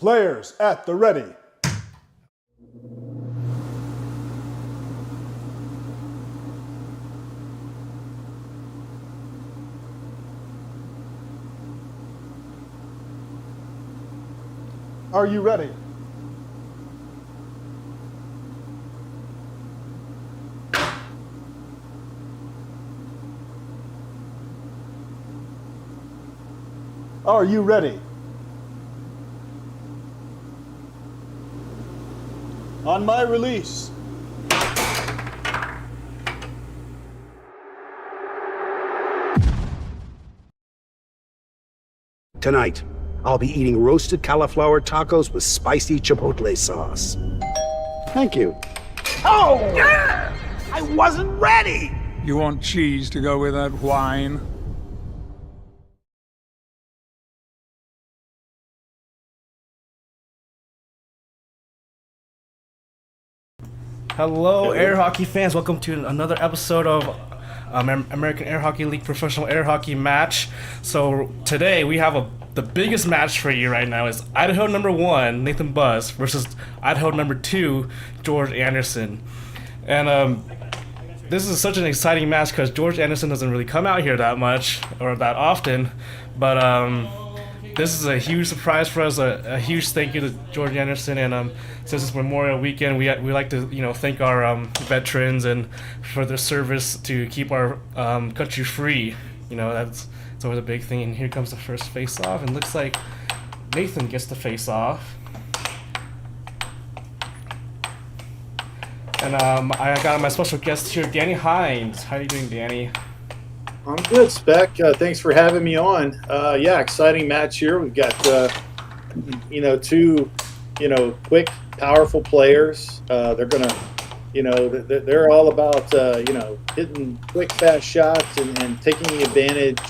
Players at the ready. Are you ready? Are you ready? On my release. Tonight, I'll be eating roasted cauliflower tacos with spicy chipotle sauce. Thank you. Oh! I wasn't ready! You want cheese to go with that wine? Hello, air hockey fans. Welcome to another episode of American Air Hockey League Professional Air Hockey Match. So today we have the biggest match for you right now is Idaho number 1, Nathan Buzz, versus Idaho number 2, George Anderson. And this is such an exciting match because George Anderson doesn't really come out here that much or that often. But this is a huge surprise for us. A huge thank you to George Anderson, and since it's Memorial Weekend, we like to thank our veterans and for their service to keep our country free. That's always a big thing. And here comes the first face-off, and looks like Nathan gets the face-off. And I got my special guest here, Danny Hynes. How are you doing, Danny? I'm good, Spec. Thanks for having me on. Yeah, exciting match here. We've got, two, quick, powerful players. They're gonna, they're all about, hitting quick, fast shots and taking advantage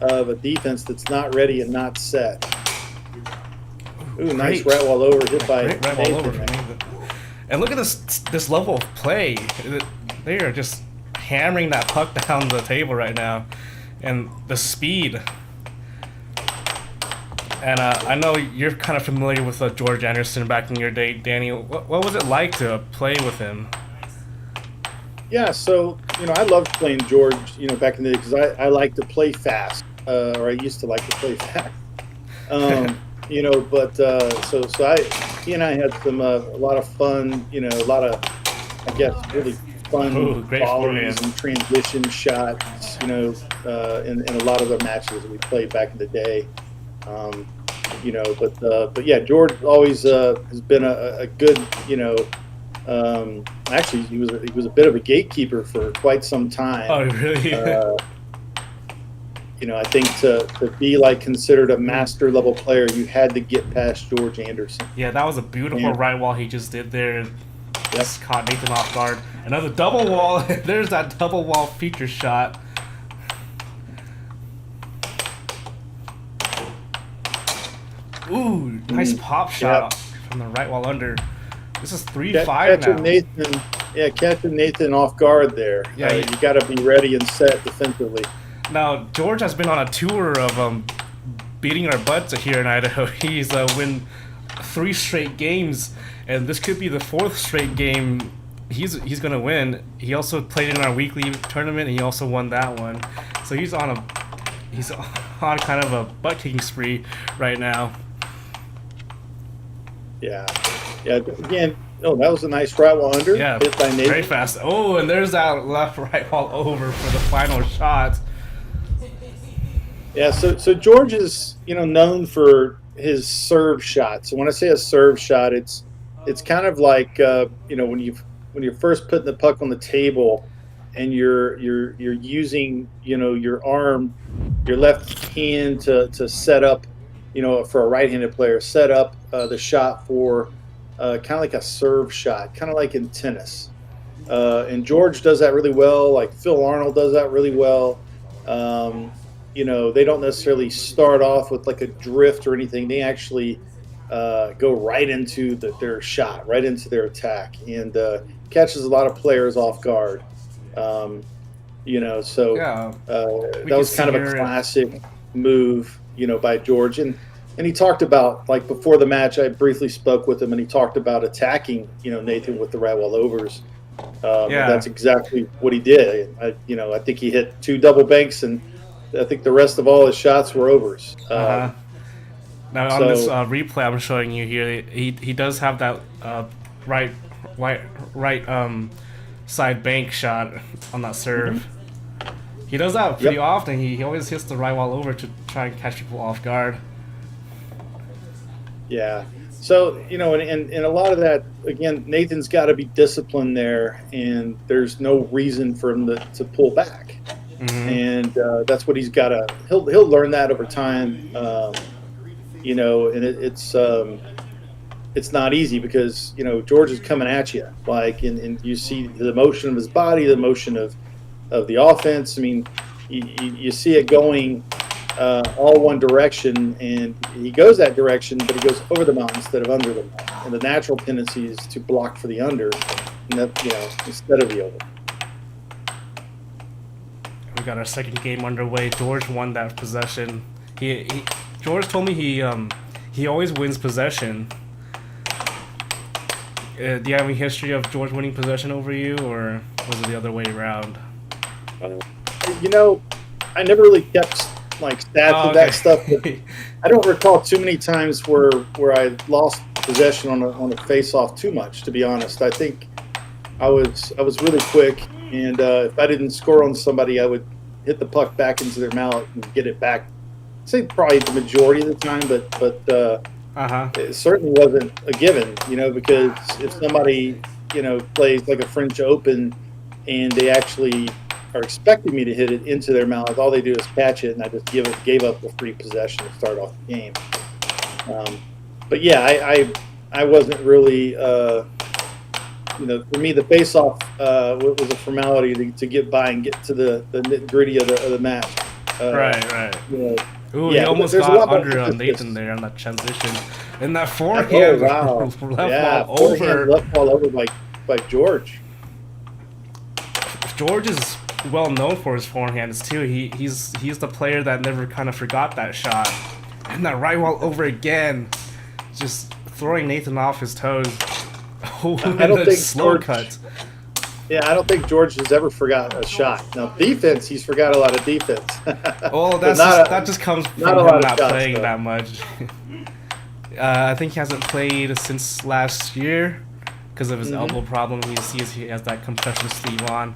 of a defense that's not ready and not set. Ooh, nice right wall over hit by Nathan. And look at this level of play. They are just hammering that puck down the table right now, and the speed. And I know you're kind of familiar with George Anderson back in your day, Danny. What was it like to play with him? Yeah, so I loved playing George, back in the day because I like to play fast, or I used to like to play fast. But he and I had some a lot of fun, a lot of, I guess, really fun volleys and transition shots, in a lot of the matches that we played back in the day. But yeah, George always has been a good, actually he was a bit of a gatekeeper for quite some time. Oh, really? I think to be considered a master level player, you had to get past George Anderson. Yeah, that was a beautiful right wall he just did there. Just caught Nathan off guard. Another double wall. There's that double wall feature shot. Ooh, nice pop shot from the right wall under. This is 3-5 now. Catching Nathan off guard there. Yeah, you got to be ready and set defensively. Now, George has been on a tour of beating our butts here in Idaho. He's win 3 straight games, and this could be the 4th straight game he's going to win. He also played in our weekly tournament, and he also won that one. So he's on kind of a butt-kicking spree right now. Yeah. Again, that was a nice right wall under. Yeah, hit by Nathan. Very fast. Oh, and there's that left right wall over for the final shot. Yeah, so George is known for his serve shot. So when I say a serve shot, it's kind of like when you're first putting the puck on the table and you're using your arm, your left hand to set up for a right-handed player, set up the shot for kind of like a serve shot, kind of like in tennis. And George does that really well. Like Phil Arnold does that really well. They don't necessarily start off with like a drift or anything. They actually go right into their shot, right into their attack, and catches a lot of players off guard. That was kind of a classic move, by George. And and he talked about, like, before the match, I briefly spoke with him, and he talked about attacking, Nathan with the right wall overs. Yeah. That's exactly what he did. I think he hit 2 double banks, and I think the rest of all his shots were overs. Now on this replay I'm showing you here, he does have that right side bank shot on that serve. He does that pretty often. He always hits the right wall over to try and catch people off guard. Yeah. So, and a lot of that, again, Nathan's got to be disciplined there, and there's no reason for him to pull back. And that's what he's got to. He'll learn that over time. And it's not easy because George is coming at you, and you see the motion of his body, the motion of the offense. I mean, you see it going all one direction, and he goes that direction, but he goes over the mountain instead of under the mountain. And the natural tendency is to block for the under, instead of the over. We got our second game underway. George won that possession. George told me he always wins possession. Do you have any history of George winning possession over you, or was it the other way around? I never really kept stats of that stuff. But I don't recall too many times where I lost possession on a face-off too much. To be honest, I think I was really quick, and if I didn't score on somebody, I would hit the puck back into their mallet and get it back. I'd say probably the majority of the time, but it certainly wasn't a given, because if somebody, plays like a French Open and they actually are expecting me to hit it into their mouth, all they do is catch it, and I just gave up the free possession to start off the game. But yeah, I wasn't really, for me, the face-off was a formality to get by and get to the nitty-gritty of the match. Right. Ooh, yeah, he almost got under on Nathan there on that transition. And that forehand left ball over by George. George is well known for his forehands too. He's the player that never kind of forgot that shot. And that right wall over again, just throwing Nathan off his toes. Oh, I don't think slow George, cut. Yeah, I don't think George has ever forgotten a shot. Now, defense, he's forgot a lot of defense. Oh, that just comes from him not playing that much. I think he hasn't played since last year because of his elbow problem. He has that compression sleeve on.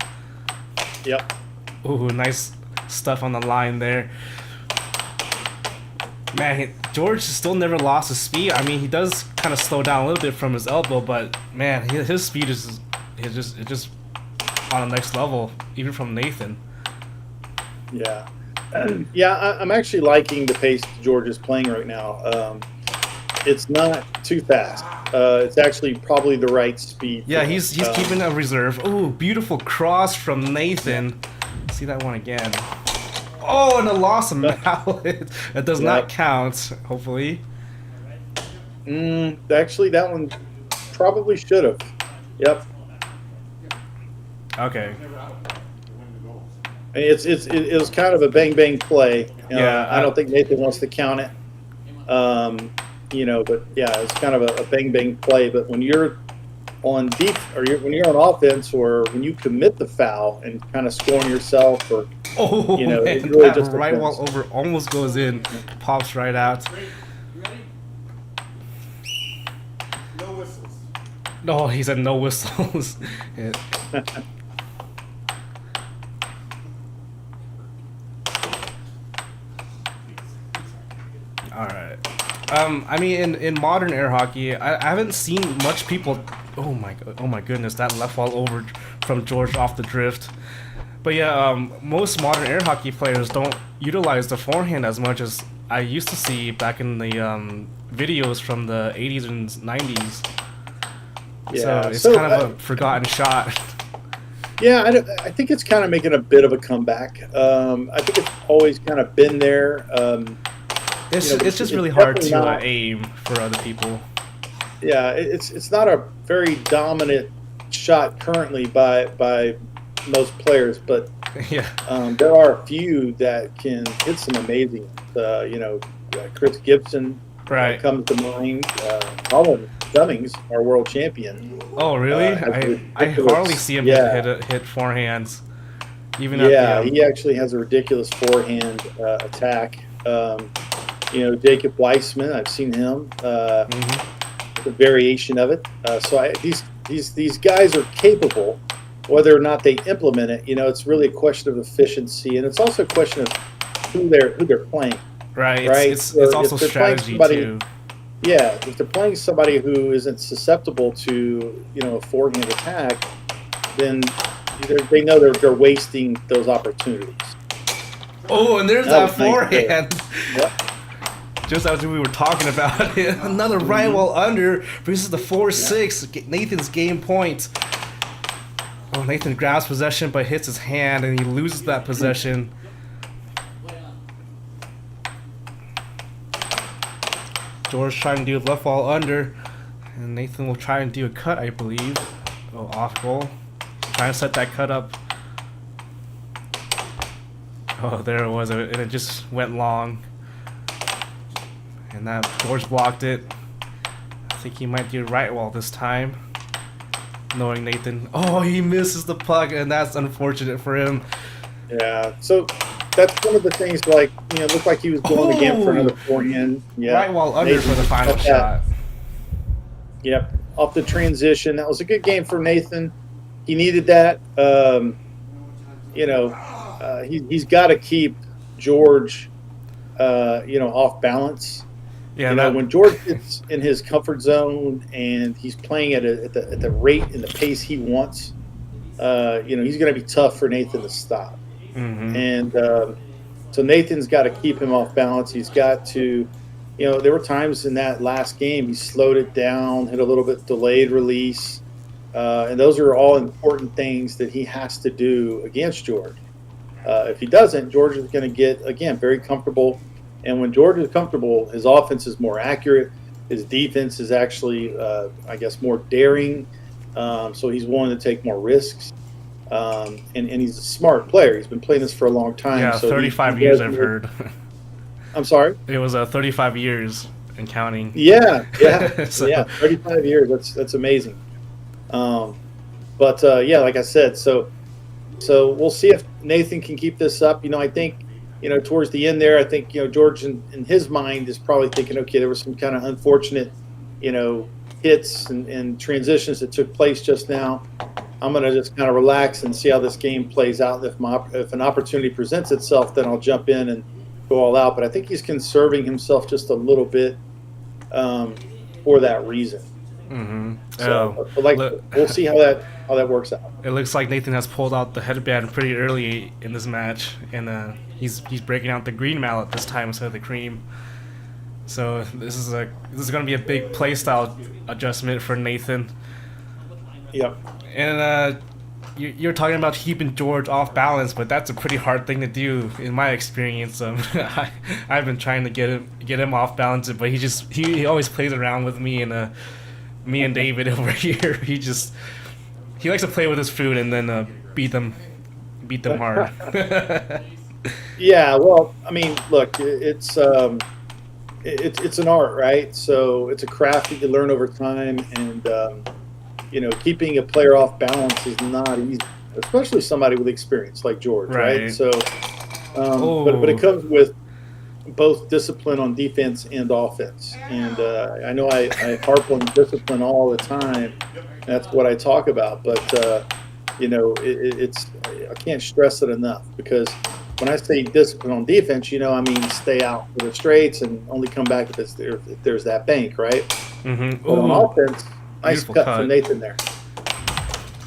Yep. Ooh, nice stuff on the line there. Man, George still never lost his speed. I mean, he does kind of slow down a little bit from his elbow, but man, his speed is just on the next level, even from Nathan. Yeah. I'm actually liking the pace George is playing right now. It's not too fast. It's actually probably the right speed. Yeah, he's keeping a reserve. Ooh, beautiful cross from Nathan. See that one again. Oh, and a loss of mallet. It does not count, hopefully. Actually, that one probably should have. Yep. Okay. It was kind of a bang play. Yeah. I don't think Nathan wants to count it. But yeah, it's kind of a bang play. But when you're on when you're on offense, or when you commit the foul and kind of scoring yourself, or man, it really that just right depends. wall over almost goes in, pops right out. No whistles. No, he said no whistles. Yeah. All right. I mean, in modern air hockey, I haven't seen much people. Oh my goodness, that left wall over from George off the drift. But yeah, most modern air hockey players don't utilize the forehand as much as I used to see back in the videos from the 80s and 90s. Yeah, so it's kind of a forgotten shot. Yeah, I think it's kind of making a bit of a comeback. I think it's always kind of been there. It's just really hard to aim for other people. Yeah, it's not a very dominant shot currently by most players, but Yeah. There are a few that can hit some amazing. Chris Gibson Right. comes to mind. Colin Cummings, our world champion. Oh, really? I hardly see him hit forehands. Even yeah, at the, he actually has a ridiculous forehand attack. Jacob Weissman, I've seen him. A variation of it. These guys are capable. Whether or not they implement it, it's really a question of efficiency, and it's also a question of who they're playing. right. Right. It's also strategy too. Yeah, if they're playing somebody who isn't susceptible to a forehand attack, then they know they're wasting those opportunities. Oh, and there's that forehand. Yep. Just as we were talking about it, another right wall under versus the 4-6. Nathan's game point. Oh, Nathan grabs possession but hits his hand and he loses that possession. George trying to do a left wall under, and Nathan will try and do a cut, I believe. Oh, off goal. Trying to set that cut up. Oh, there it was, and it just went long. And that George blocked it. I think he might do right wall this time. Knowing Nathan. Oh, he misses the puck, and that's unfortunate for him. Yeah, so that's one of the things, looked like he was going again for another forehand. Yeah. Right wall under Nathan for the final shot. Yep, off the transition. That was a good game for Nathan. He needed that. He's got to keep George, off balance. Yeah, when George gets in his comfort zone and he's playing at the rate and the pace he wants, he's going to be tough for Nathan to stop. Mm-hmm. And so Nathan's got to keep him off balance. He's got to, there were times in that last game he slowed it down, hit a little bit delayed release, and those are all important things that he has to do against George. If he doesn't, George is going to get, again, very comfortable. And when George is comfortable, his offense is more accurate. His defense is actually, more daring. So he's willing to take more risks. And he's a smart player. He's been playing this for a long time. Yeah, so 35 years I've heard. I'm sorry? It was 35 years and counting. Yeah. So- Yeah, 35 years. That's amazing. Like I said, so we'll see if Nathan can keep this up. I think, towards the end there, I think, George in his mind is probably thinking, okay, there was some kind of unfortunate, hits and transitions that took place just now. I'm going to just kind of relax and see how this game plays out. If an opportunity presents itself, then I'll jump in and go all out. But I think he's conserving himself just a little bit for that reason. Mm-hmm. So, we'll see how that works out. It looks like Nathan has pulled out the headband pretty early in this match, and he's breaking out the green mallet this time instead of the cream. So this is going to be a big playstyle adjustment for Nathan. Yep. And you're talking about keeping George off balance, but that's a pretty hard thing to do in my experience. I've been trying to get him off balance, but he always plays around with me and David over here. He likes to play with his food and then beat them hard. Yeah, well, I mean, look, it's an art, right? So it's a craft that you learn over time, and keeping a player off balance is not easy, especially somebody with experience like George, right? So, but it comes with both discipline on defense and offense, and I know I harp on discipline all the time. That's what I talk about, but it's I can't stress it enough, because when I say discipline on defense, I mean stay out for the straights and only come back if there's that bank, right? Mm-hmm. But on offense, nice cut from Nathan there.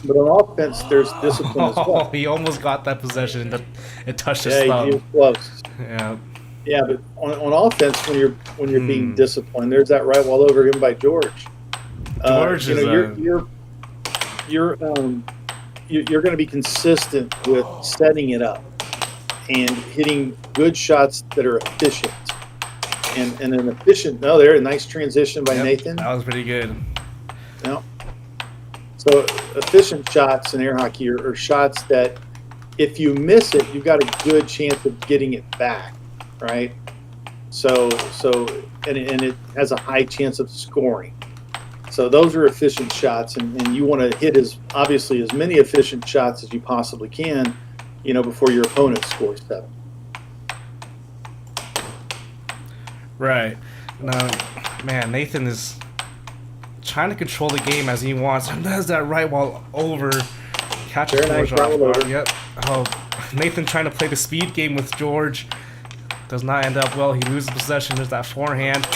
But on offense, there's discipline as well. He almost got that possession, but it touched his Yeah, thumb. he was close. Yeah. Yeah, but on offense, when you're being disciplined, there's that right wall over him by George. George is you're going to be consistent with setting it up and hitting good shots that are efficient. And an efficient, there, a nice transition by Nathan. That was pretty good. Yeah. So efficient shots in air hockey are shots that if you miss it, you've got a good chance of getting it back, right? and it has a high chance of scoring. So those are efficient shots, and you want to hit as many efficient shots as you possibly can, before your opponent scores 7. Right. Now, man, Nathan is trying to control the game as he wants, and does that right while over. Catches Very George nice off guard. over. Yep. Oh, Nathan trying to play the speed game with George. Does not end up well. He loses possession. There's that forehand.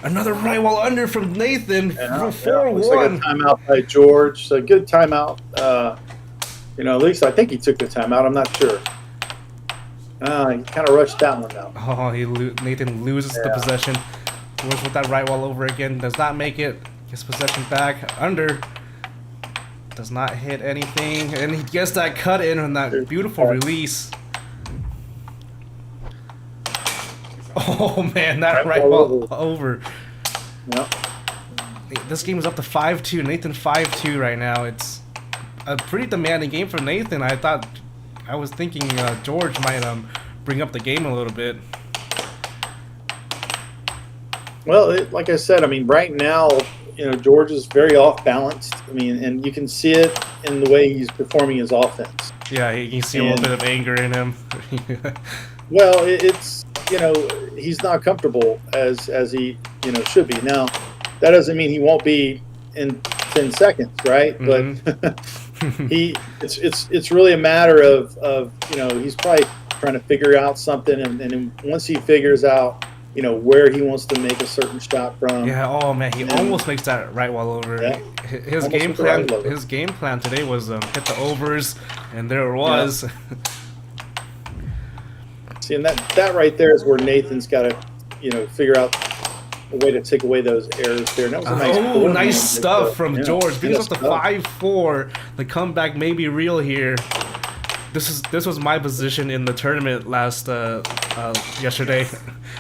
Another right while under from Nathan. 4-1. Looks like a timeout by George. So good timeout. At least I think he took the timeout. I'm not sure. He kind of rushed that one out. Oh, Nathan loses the possession. George with that right while over again. Does not make it. Gets possession back. Under. Does not hit anything. And he gets that cut in on that beautiful release. Oh, man. That right while over. Yep. This game is up to 5-2. Nathan 5-2 right now. It's a pretty demanding game for Nathan. I was thinking George might bring up the game a little bit. Well, like I said, right now, George is very off balanced. And you can see it in the way he's performing his offense. Yeah, you can see a little bit of anger in him. Well, it's he's not comfortable as he should be. Now, that doesn't mean he won't be in 10 seconds, right? Mm-hmm. But it's really a matter of he's probably trying to figure out something, and once he figures out where he wants to make a certain shot from. Yeah. Oh man, he almost makes that right while over. Yeah, his game plan. His game plan today was hit the overs, and there it was. Yeah. See, and that right there is where Nathan's got to figure out a way to take away those errors there. And that was a nice stuff from George. Brings us to 5-4. The comeback may be real here. This was my position in the tournament yesterday.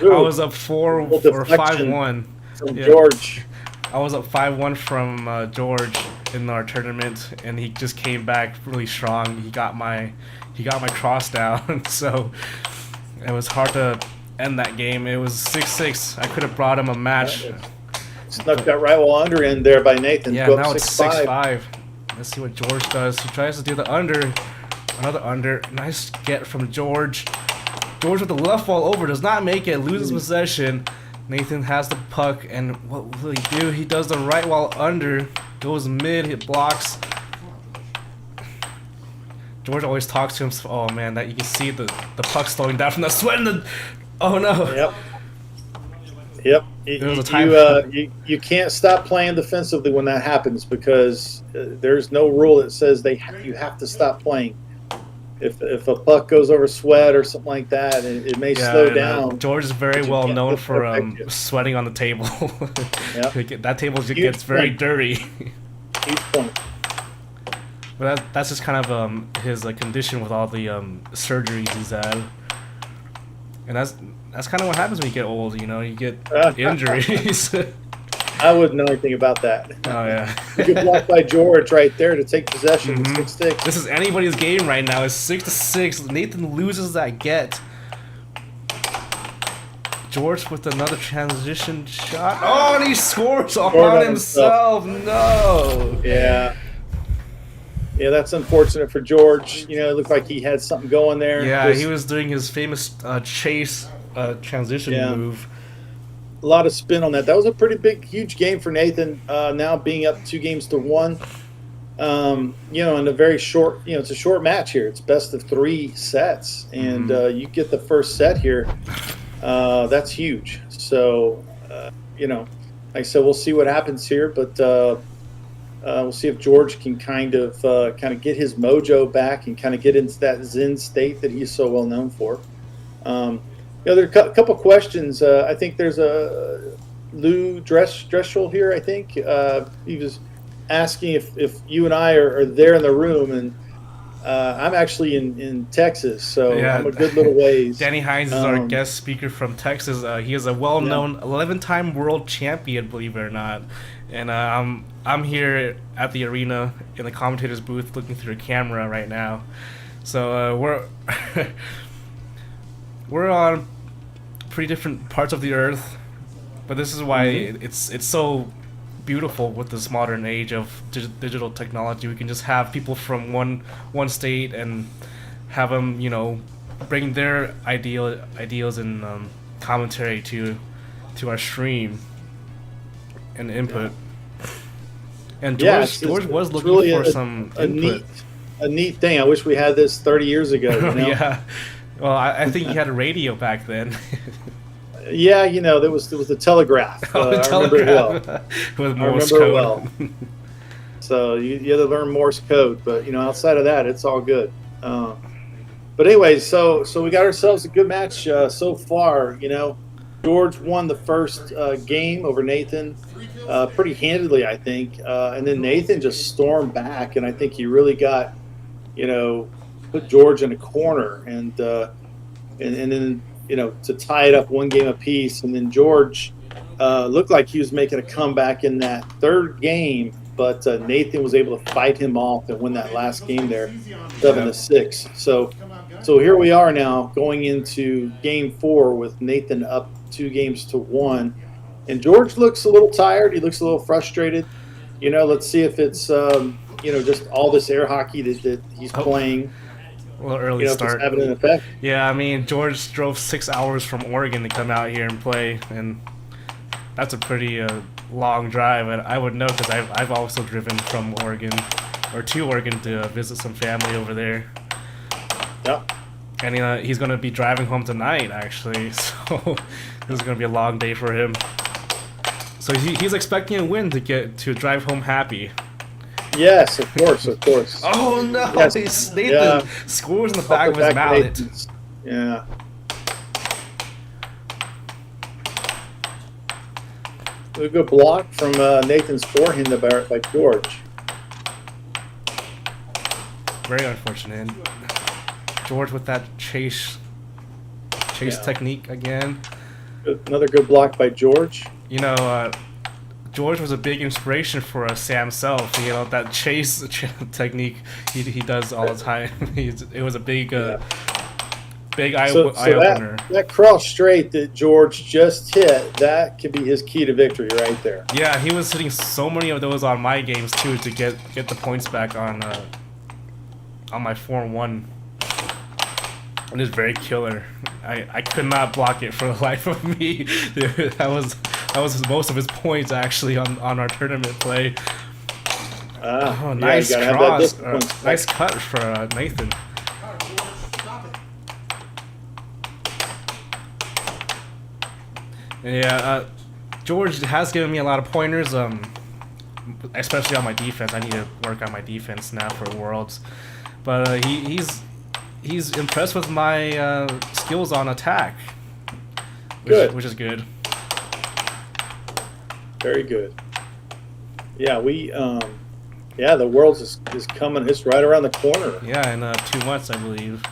Ooh, I was up 4 or 5-1 from George. I was up 5-1 from George in our tournament, and he just came back really strong. He got my cross down, so it was hard to end that game. It was 6-6. I could have brought him a match. Snuck that right while under in there by Nathan. Yeah, now it's 6-5. Let's see what George does. He tries to do the under. Another under. Nice get from George. George with the left wall over. Does not make it. Loses possession. Nathan has the puck. And what will he do? He does the right wall under. Goes mid. It blocks. George always talks to him. Oh man, that you can see the puck slowing down from the sweat. Oh no. Yep. There was a time. You can't stop playing defensively when that happens, because there's no rule that says you have to stop playing. If a puck goes over sweat or something like that, it may slow down. George is very well known for sweating on the table. Yep. That table gets very dirty. Huge point. But that's just kind of his condition with all the surgeries he's had. And that's kind of what happens when you get old, you get injuries. I wouldn't know anything about that. Oh, yeah. Good block by George right there to take possession. 6-6. This is anybody's game right now. It's 6-6. Nathan loses that get. George with another transition shot. Oh, and he scores on himself. No. Yeah. Yeah, that's unfortunate for George. It looked like he had something going there. Yeah, he was doing his famous chase transition move. A lot of spin on that. That was a pretty big, huge game for Nathan. Now being up 2-1. In a very short, it's a short match here. It's best of 3 sets, and you get the first set here. That's huge. So, like I said, we'll see what happens here, but we'll see if George can kind of get his mojo back and kind of get into that Zen state that he's so well known for. There are a couple questions. I think there's a Lou Dreschel here. I think he was asking if you and I are there in the room, and I'm actually in Texas, so I'm a good little ways. Danny Hynes is our guest speaker from Texas. He is a well-known 11-time world champion, believe it or not. And I'm here at the arena in the commentator's booth looking through a camera right now. So we're on pretty different parts of the earth, but this is why it's so beautiful with this modern age of digital technology. We can just have people from one state and have them, you know, bring their ideals and commentary to our stream and input. And George was looking really for some input. A neat thing. I wish we had this 30 years ago. You know? Yeah. Well, I think you had a radio back then. Yeah, you know, there was the telegraph. Oh, I remember it well. With Morse code. Well. So you had to learn Morse code, but you know, outside of that, it's all good. But anyway, so we got ourselves a good match so far. You know, George won the first game over Nathan pretty handedly, I think, and then Nathan just stormed back, and I think he really got, you know, put George in a corner, and then, you know, to tie it up one game apiece, and then George looked like he was making a comeback in that third game, but Nathan was able to fight him off and win that last game there, 7-6. So here we are now going into game 4 with Nathan up 2-1, and George looks a little tired. He looks a little frustrated. You know, let's see if it's you know, just all this air hockey that he's playing. Well, early start. It's having an effect. Yeah, I mean, George drove 6 hours from Oregon to come out here and play, and that's a pretty long drive. And I would know because I've also driven from Oregon, or to Oregon, to visit some family over there. Yep. And he's going to be driving home tonight, actually, so this is going to be a long day for him. So he's expecting a win to drive home happy. Yes, of course, of course. Oh no! Yes. Nathan scores in the back of his mallet. Yeah. A good block from Nathan's forehand by George. Very unfortunate. George with that chase technique again. Another good block by George. You know, George was a big inspiration for Sam Self. You know, that chase technique he does all the time. It was a big eye opener. That cross straight that George just hit, that could be his key to victory right there. Yeah, he was hitting so many of those on my games too to get the points back on my 4-1. It is very killer. I could not block it for the life of me. That was most of his points actually on our tournament play. Nice cross. Nice cut for Nathan. Yeah, George has given me a lot of pointers, especially on my defense. I need to work on my defense now for Worlds. But he's impressed with my skills on attack, which is good. Very good. Yeah, the Worlds is coming. It's right around the corner. Yeah, in 2 months, I believe.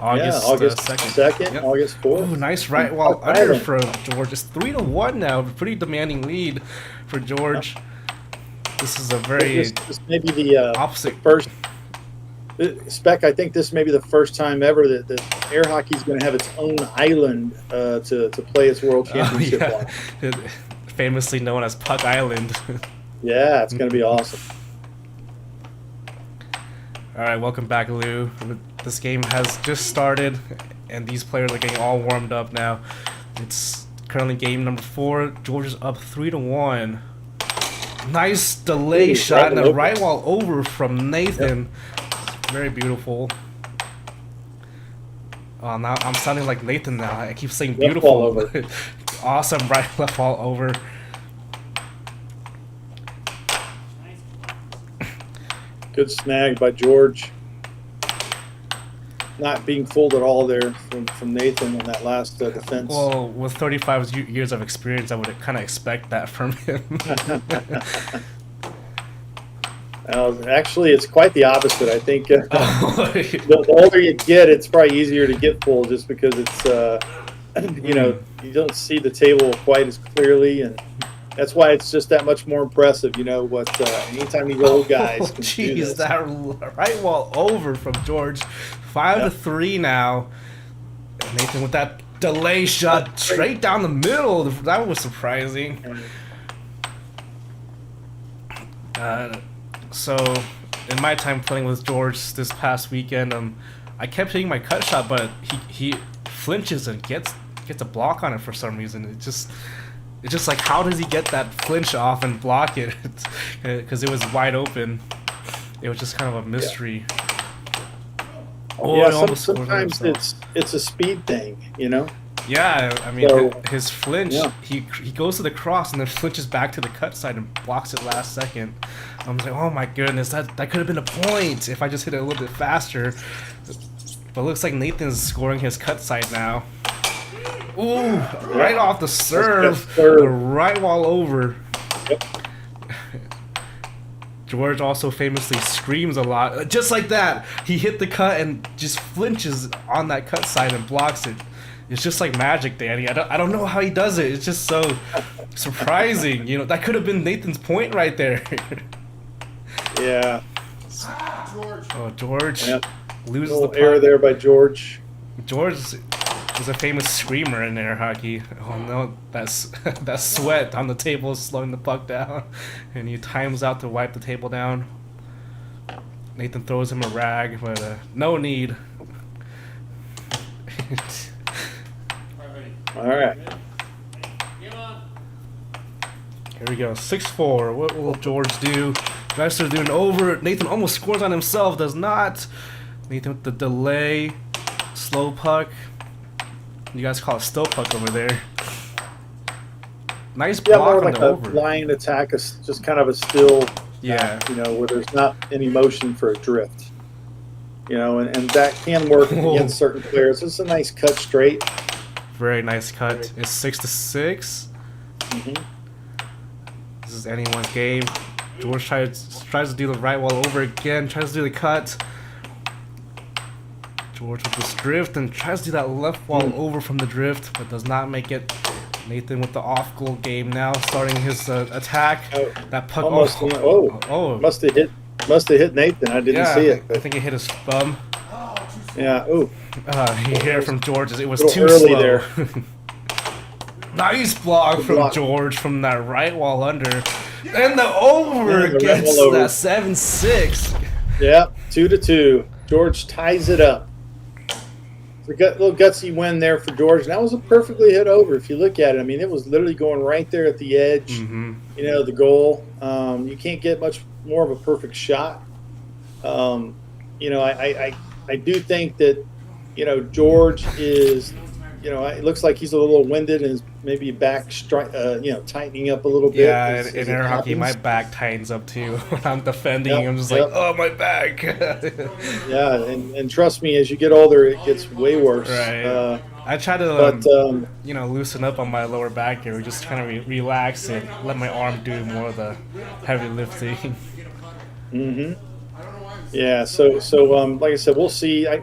August 2nd, yep. August 4th. Ooh, nice right wall under for George. It's 3-1 now. Pretty demanding lead for George. This is a very this may be the opposite first. Spec, I think this may be the first time ever that air hockey is going to have its own island to play its World Championship on. Famously known as Puck Island. Yeah, it's going to be awesome. All right, welcome back, Lou. This game has just started, and these players are getting all warmed up now. It's currently game number 4. George is up 3-1. Nice delay shot and a right wall over from Nathan. Yep. Very beautiful. Now I'm sounding like Nathan now. I keep saying beautiful. Awesome left wall over. Good snag by George. Not being fooled at all there from Nathan on that last defense. Well, with 35 years of experience, I would kind of expect that from him. Actually, it's quite the opposite. I think the older you get, it's probably easier to get fooled just because it's, you know, you don't see the table quite as clearly, and that's why it's just that much more impressive. You know what? Anytime these old guys can do this. That right wall over from George, 5-3 now. Nathan with that delay shot straight down the middle. That was surprising. So, in my time playing with George this past weekend, I kept hitting my cut shot, but he flinches and gets a block on it for some reason. It's just like, how does he get that flinch off and block it? Because it was wide open. It was just kind of a mystery. Oh, yeah, sometimes it's a speed thing, you know. Yeah, I mean, So, his flinch, yeah. he goes to the cross and then flinches back to the cut side and blocks it last second. I'm like, oh my goodness, that could have been a point if I just hit it a little bit faster. But it looks like Nathan's scoring his cut side now. Ooh, right off the serve, the right wall over. Yep. George also famously screams a lot. Just like that, he hit the cut and just flinches on that cut side and blocks it. It's just like magic, Danny. I don't know how he does it. It's just so surprising. You know, that could have been Nathan's point right there. Yeah. George. Oh, George Yep. loses Little the error puck. there by George. George is a famous screamer in air hockey. Oh no, that sweat on the table is slowing the puck down, and he times out to wipe the table down. Nathan throws him a rag, but no need. All right. Here we go, 6-4. What will George do? Tries to do an over. Nathan almost scores on himself, does not. Nathan with the delay. Slow puck. You guys call it still puck over there. Nice Yeah, block more on like the a over. line attack, is just kind of a still, Yeah. you know, where there's not any motion for a drift. You know, and that can work Whoa. against certain players. It's a nice cut straight. Very nice cut. It's 6-6. Mm-hmm. This is anyone's game. George tries to do the right wall over again. Tries to do the cut. George with this drift and tries to do that left wall over from the drift, but does not make it. Nathan with the off goal game now, starting his attack. Oh, That puck almost. oh. Must have hit Nathan. I didn't Yeah, see I it. think it hit his thumb. Yeah. Ooh. You hear it from George. It was Little too early slow. there. Nice block Good from block. George from that right wall under. And the over Yeah, the right gets wall over. that 7-6. Yeah. 2-2. George ties it up. A little gutsy win there for George. And that was a perfectly hit over. If you look at it, I mean, it was literally going right there at the edge. Mm-hmm. You know, the goal. You can't get much more of a perfect shot. You know, I do think that, you know, George is, you know, it looks like he's a little winded and is maybe back, you know, tightening up a little bit. Yeah, as in it air hockey, my happens. back tightens up too. When I'm defending, Yep, I'm just yep. like, oh, my back. Yeah, and trust me, as you get older, it gets way worse. Right. I try to, But you know, loosen up on my lower back here. Just kind of relax and let my arm do more of the heavy lifting. yeah, so like I said, we'll see. I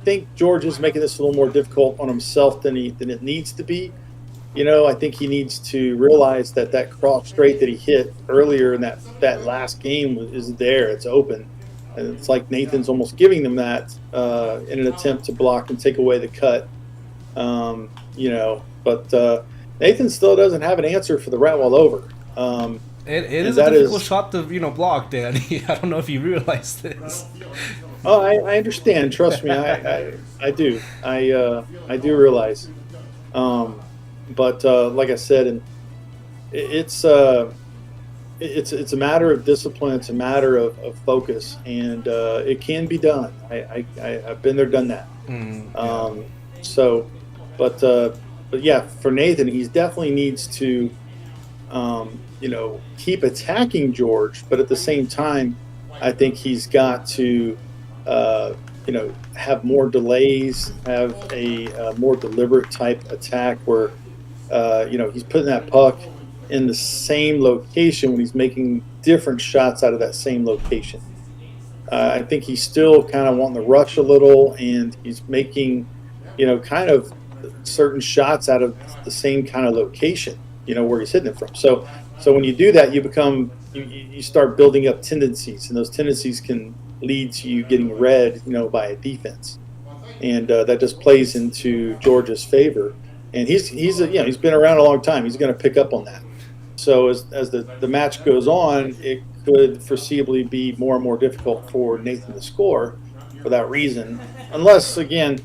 think George is making this a little more difficult on himself than it needs to be. You know, I think he needs to realize that cross straight that he hit earlier in that last game is there. It's open. And it's like Nathan's almost giving them that in an attempt to block and take away the cut. You know, but Nathan still doesn't have an answer for the right wall over. It is a difficult shot to, you know, block, Danny. I don't know if you realize this. Oh, I understand. Trust me, I do. I do realize. But like I said, and it's a matter of discipline. It's a matter of focus, and it can be done. I've been there, done that. So, but yeah, for Nathan, he definitely needs to, you know, keep attacking George, but at the same time, I think he's got to, you know, have more delays, have a more deliberate type attack where, you know, he's putting that puck in the same location when he's making different shots out of that same location. I think he's still kind of wanting to rush a little, and he's making, you know, kind of certain shots out of the same kind of location, you know, where he's hitting it from. So when you do that, you start building up tendencies, and those tendencies can lead to you getting read, you know, by a defense. and that just plays into George's favor. And he's been around a long time. He's going to pick up on that. So as the match goes on, it could foreseeably be more and more difficult for Nathan to score for that reason, unless again,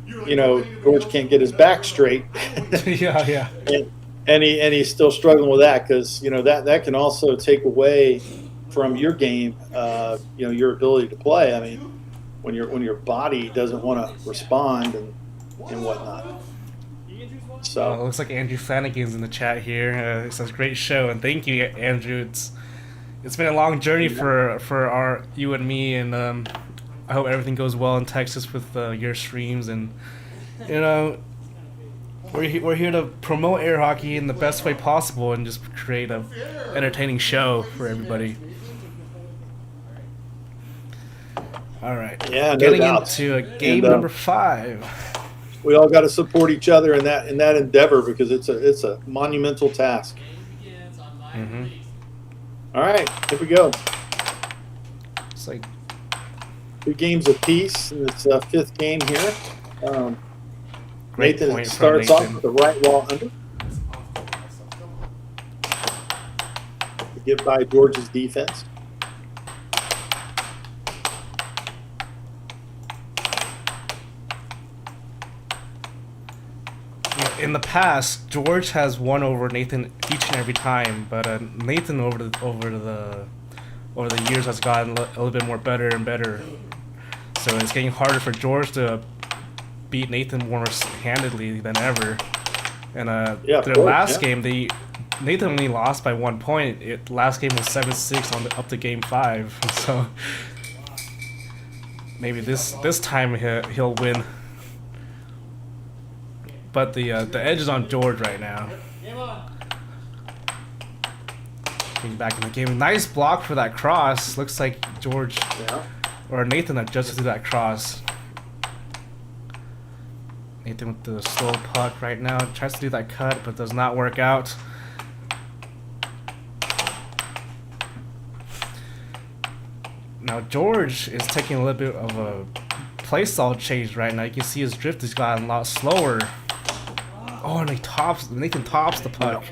George can't get his back straight. Yeah. And he's still struggling with that, because that can also take away from your game, your ability to play. I mean, when your body doesn't want to respond and whatnot. So it looks like Andrew Flanagan's in the chat here. It says great show, and thank you, Andrew. It's been a long journey for you and me, and I hope everything goes well in Texas with your streams. And we're here to promote air hockey in the best way possible and just create a entertaining show for everybody. All right. Yeah, no Getting doubt. into game number 5. We all got to support each other in that endeavor, because it's a monumental task. Mm-hmm. All right, here we go. It's like 2 games apiece in this 5th game here. Great Nathan point from starts Nathan. off with the right wall under to get by George's defense. In the past, George has won over Nathan each and every time, but Nathan over the years has gotten a little bit more better and better. So it's getting harder for George to beat Nathan more handedly than ever. And their last game, Nathan only lost by 1 point. Last game was 7-6 up to game 5. So maybe this time he'll win. But the edge is on George right now. Getting back in the game. Nice block for that cross. Looks like George or Nathan adjusted to that cross. Nathan with the slow puck right now. Tries to do that cut, but does not work out. Now George is taking a little bit of a playstyle change right now. You can see his drift has gotten a lot slower. Oh, and Nathan tops the puck.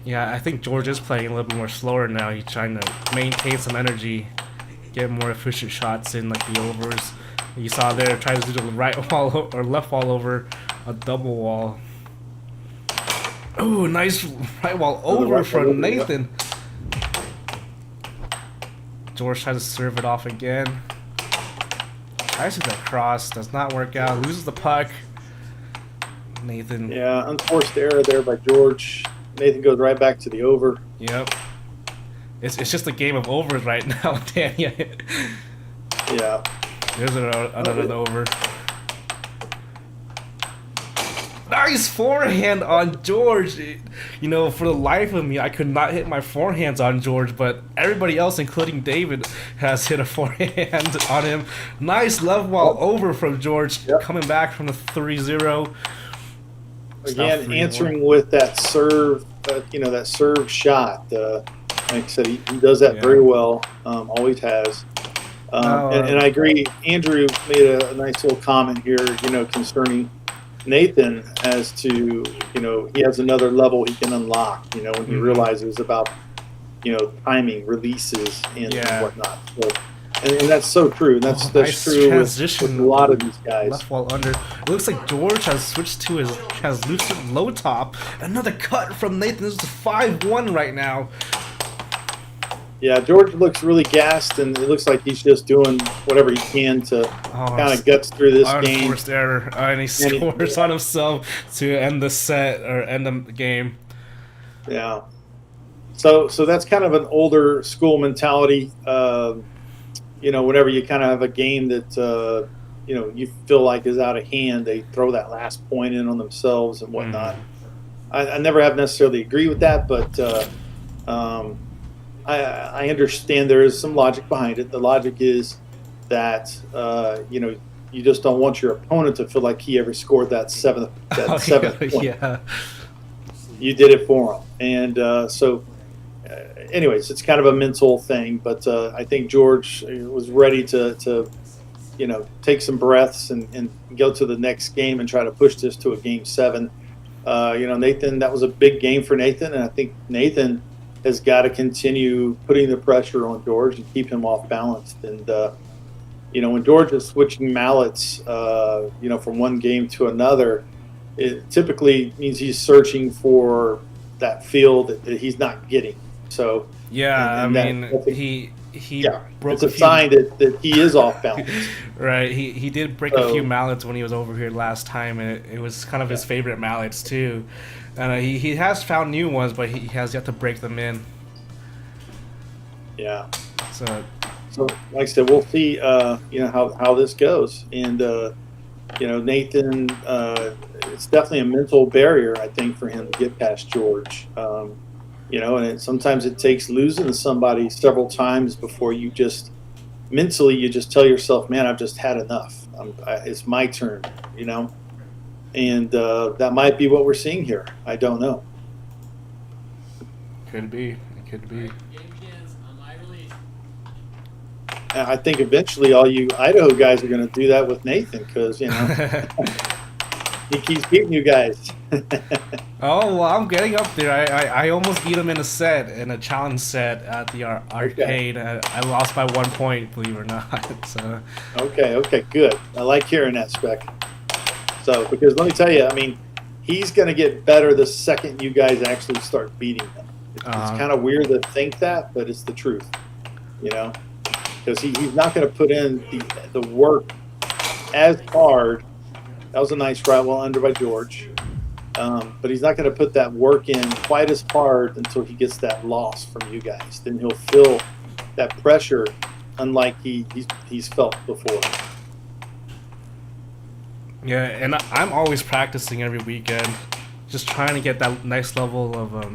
Yeah, I think George is playing a little bit more slower now. He's trying to maintain some energy, get more efficient shots in, like the overs. You saw there, tries to do the right wall or left wall over a double wall. Oh, nice right wall over from Nathan. George tries to serve it off again. Tries to do that cross, does not work out, loses the puck. Nathan. Yeah, unforced error there by George. Nathan goes right back to the over. Yep. It's just a game of overs right now, Daniel. Yeah. There's another over. Nice forehand on George. For the life of me, I could not hit my forehands on George, but everybody else, including David, has hit a forehand on him. Nice love wall over from George, coming back from the 3-0. Again, answering with that serve, that serve shot. Like I said, he does that very well. Always has. And I agree. Andrew made a nice little comment here, concerning Nathan as to, he has another level he can unlock, when he realizes about, timing, releases, and whatnot. So, and that's so true. That's nice true with a lot of these guys. Left wall under. It looks like George has switched to has loosened low top. Another cut from Nathan. This is 5-1 right now. Yeah, George looks really gassed, and it looks like he's just doing whatever he can to kind of guts through this game. Unforced error, and he scores on himself to end the set or end the game. Yeah. So that's kind of an older school mentality. Whenever you kind of have a game that you feel like is out of hand, they throw that last point in on themselves and whatnot. I never have necessarily agree with that, but I understand there is some logic behind it. The logic is that you just don't want your opponent to feel like he ever scored that seventh point. Yeah. You did it for him, and so anyways, it's kind of a mental thing. But I think George was ready to take some breaths and go to the next game and try to push this to a game 7. Nathan, that was a big game for Nathan, and I think Nathan has got to continue putting the pressure on George and keep him off balance. And when George is switching mallets, from one game to another, it typically means he's searching for that field that he's not getting. So he broke it's a sign that he is off balance. Right, he did break a few mallets when he was over here last time, and it was kind of his favorite mallets too. And he has found new ones, but he has yet to break them in. Yeah. So like I said, we'll see. How this goes, and Nathan. It's definitely a mental barrier, I think, for him to get past George. And sometimes it takes losing to somebody several times before you just mentally tell yourself, "Man, I've just had enough. It's my turn." And that might be what we're seeing here. I don't know. Could be. It could be. I think eventually all you Idaho guys are going to do that with Nathan because, he keeps beating you guys. Oh, well, I'm getting up there. I almost beat him in a challenge set at the arcade. Okay. I lost by 1 point, believe it or not. So. Okay, good. I like hearing that, Spec. So, because let me tell you, he's going to get better the second you guys actually start beating him. It's kind of weird to think that, but it's the truth, because he's not going to put in the work as hard. That was a nice right, well under by George, but he's not going to put that work in quite as hard until he gets that loss from you guys. Then he'll feel that pressure, unlike he's felt before. Yeah, and I'm always practicing every weekend, just trying to get that nice level of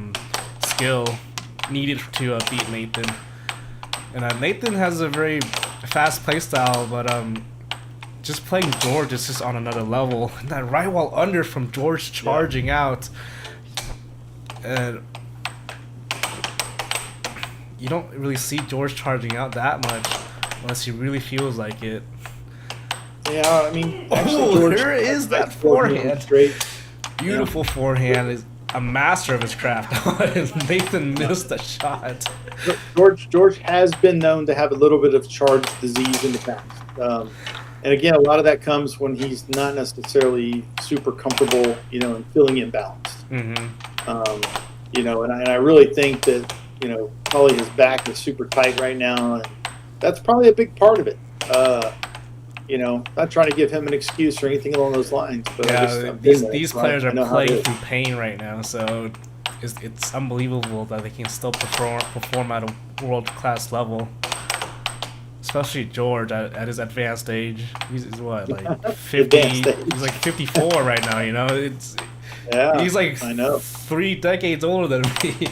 skill needed to beat Nathan. And Nathan has a very fast playstyle, but just playing George is just on another level. And that right while under from George charging out, and you don't really see George charging out that much unless he really feels like it. Yeah, actually, George, there is that forehand. Beautiful forehand. Is a master of his craft. Nathan missed a shot. George has been known to have a little bit of charge disease in the past. And again, a lot of that comes when he's not necessarily super comfortable, and feeling imbalanced. Mm-hmm. And I really think that, probably his back is super tight right now, and that's probably a big part of it. Not trying to give him an excuse or anything along those lines, but these players are playing through pain right now, so it's unbelievable that they can still perform at a world-class level. Especially George at his advanced age. He's what, like 50? He's like 54 right now. He's like 3 decades older than me.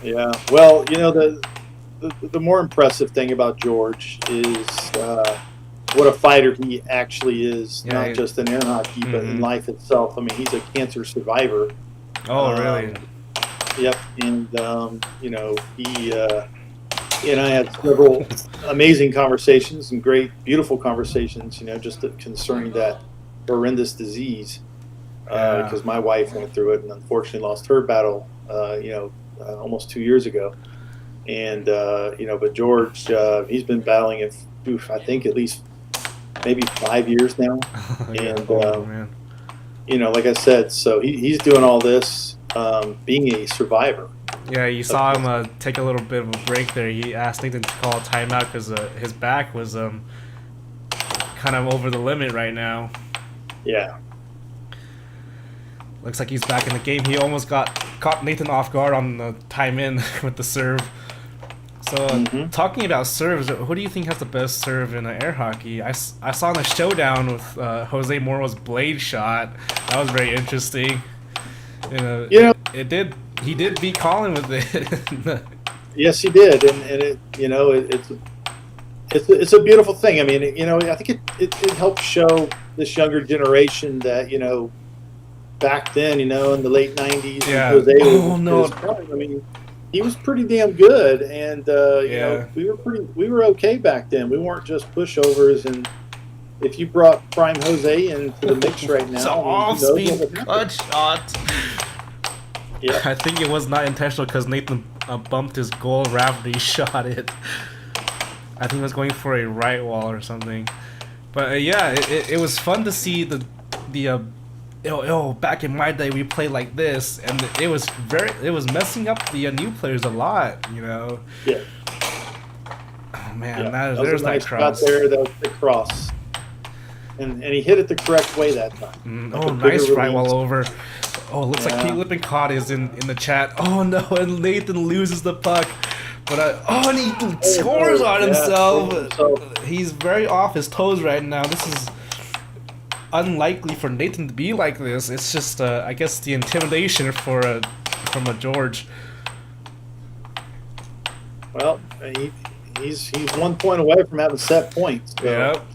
Yeah. Well, the more impressive thing about George is what a fighter he actually is, not just in air hockey, but in life itself. He's a cancer survivor. Oh, really? Yep. And, he and I had several amazing conversations and great, beautiful conversations, just concerning that horrendous disease. Because my wife went through it and unfortunately lost her battle, almost 2 years ago. And, but George, he's been battling it, I think at least maybe 5 years now. And, like I said, so he's doing all this, being a survivor. Yeah, you saw him take a little bit of a break there. He asked Nathan to call a timeout because his back was kind of over the limit right now. Yeah. Looks like he's back in the game. He almost caught Nathan off guard on the time in with the serve. So, talking about serves, who do you think has the best serve in air hockey? I saw in the showdown with Jose Moro's blade shot. That was very interesting. He did beat Colin with it. Yes, he did, and it's a beautiful thing. I think it helps show this younger generation that, back then, in the late '90s, Jose was his prime. he was pretty damn good, and you Yeah. know, we were okay back then. We weren't just pushovers, and if you brought Prime Jose into the mix right It's now, an I mean, who knows off-speed what would cut happen? shot. Yeah, I think it was not intentional because Nathan bumped his goal after he shot it. I think he was going for a right wall or something. But yeah, it was fun to see the back in my day we played like this, and it was messing up the new players a lot, you know. yeah. Oh man, Yeah, that, that was there's a that nice cross. shot there. That was the cross, and he hit it the correct way that time. Like Oh, a bigger nice right release. wall over. Oh, looks like Pete Lippincott is in the chat. Oh no, and Nathan loses the puck. But and he scores on himself. He's very off his toes right now. This is unlikely for Nathan to be like this. It's just, I guess, the intimidation from a George. Well, he's 1 point away from having set points. So, Yep.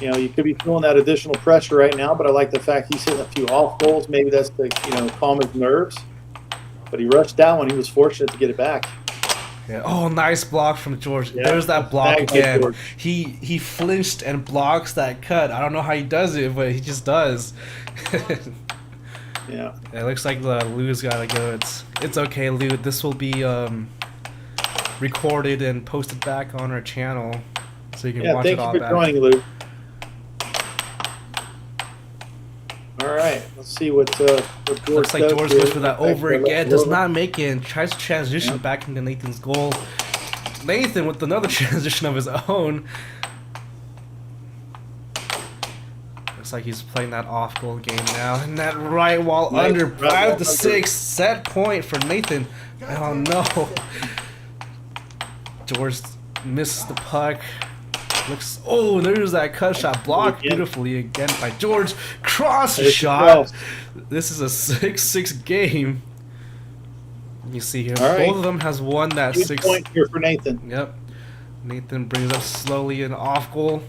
you know, you could be feeling that additional pressure right now, but I like the fact he's hitting a few off goals. Maybe that's to, you know, calm his nerves. But he rushed that one. He was fortunate to get it back. Yeah. Oh, nice block from George. Yeah, There's that block bagged by again. George. He flinched and blocks that cut. I don't know how he does it, but he just does. Yeah. It looks like the Lou's gotta go. It's okay, Lou. This will be recorded and posted back on our channel, so you can Yeah, watch thank it you all for back. joining, Lou. All right, let's see what George Looks like does George here. goes for that over Back to again. left Does over. not make it. And tries to transition back into Nathan's goal. Nathan with another transition of his own. Looks like he's playing that off goal game now. And that right wall Nice. under Right wall 5-6 set point for Nathan. Oh no. George misses the puck. Looks. Oh, there's that cut shot blocked beautifully again by George. Cross There's the shot. cross. This is a 6-6 game. You see here, All right. both of them has won that Huge 6. point here for Nathan. Yep. Nathan brings up slowly an off goal.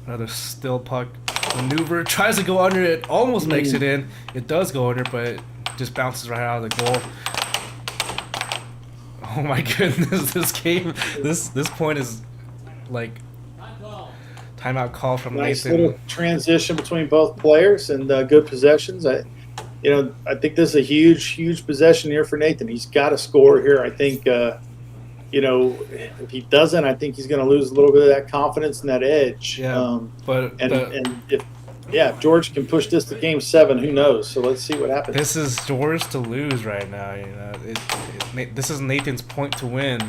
Another still puck maneuver. Tries to go under it. Almost makes it in. It does go under, but it just bounces right out of the goal. Oh my goodness, this game, this point is like timeout call from Nice Nathan. little transition between both players and good possessions. I think this is a huge possession here for Nathan. He's got to score here. I think, you know, if he doesn't, I think he's going to lose a little bit of that confidence and that edge. Yeah, but if George can push this to Game 7, who knows? So let's see what happens. this is George to lose right now. You know, this is Nathan's point to win.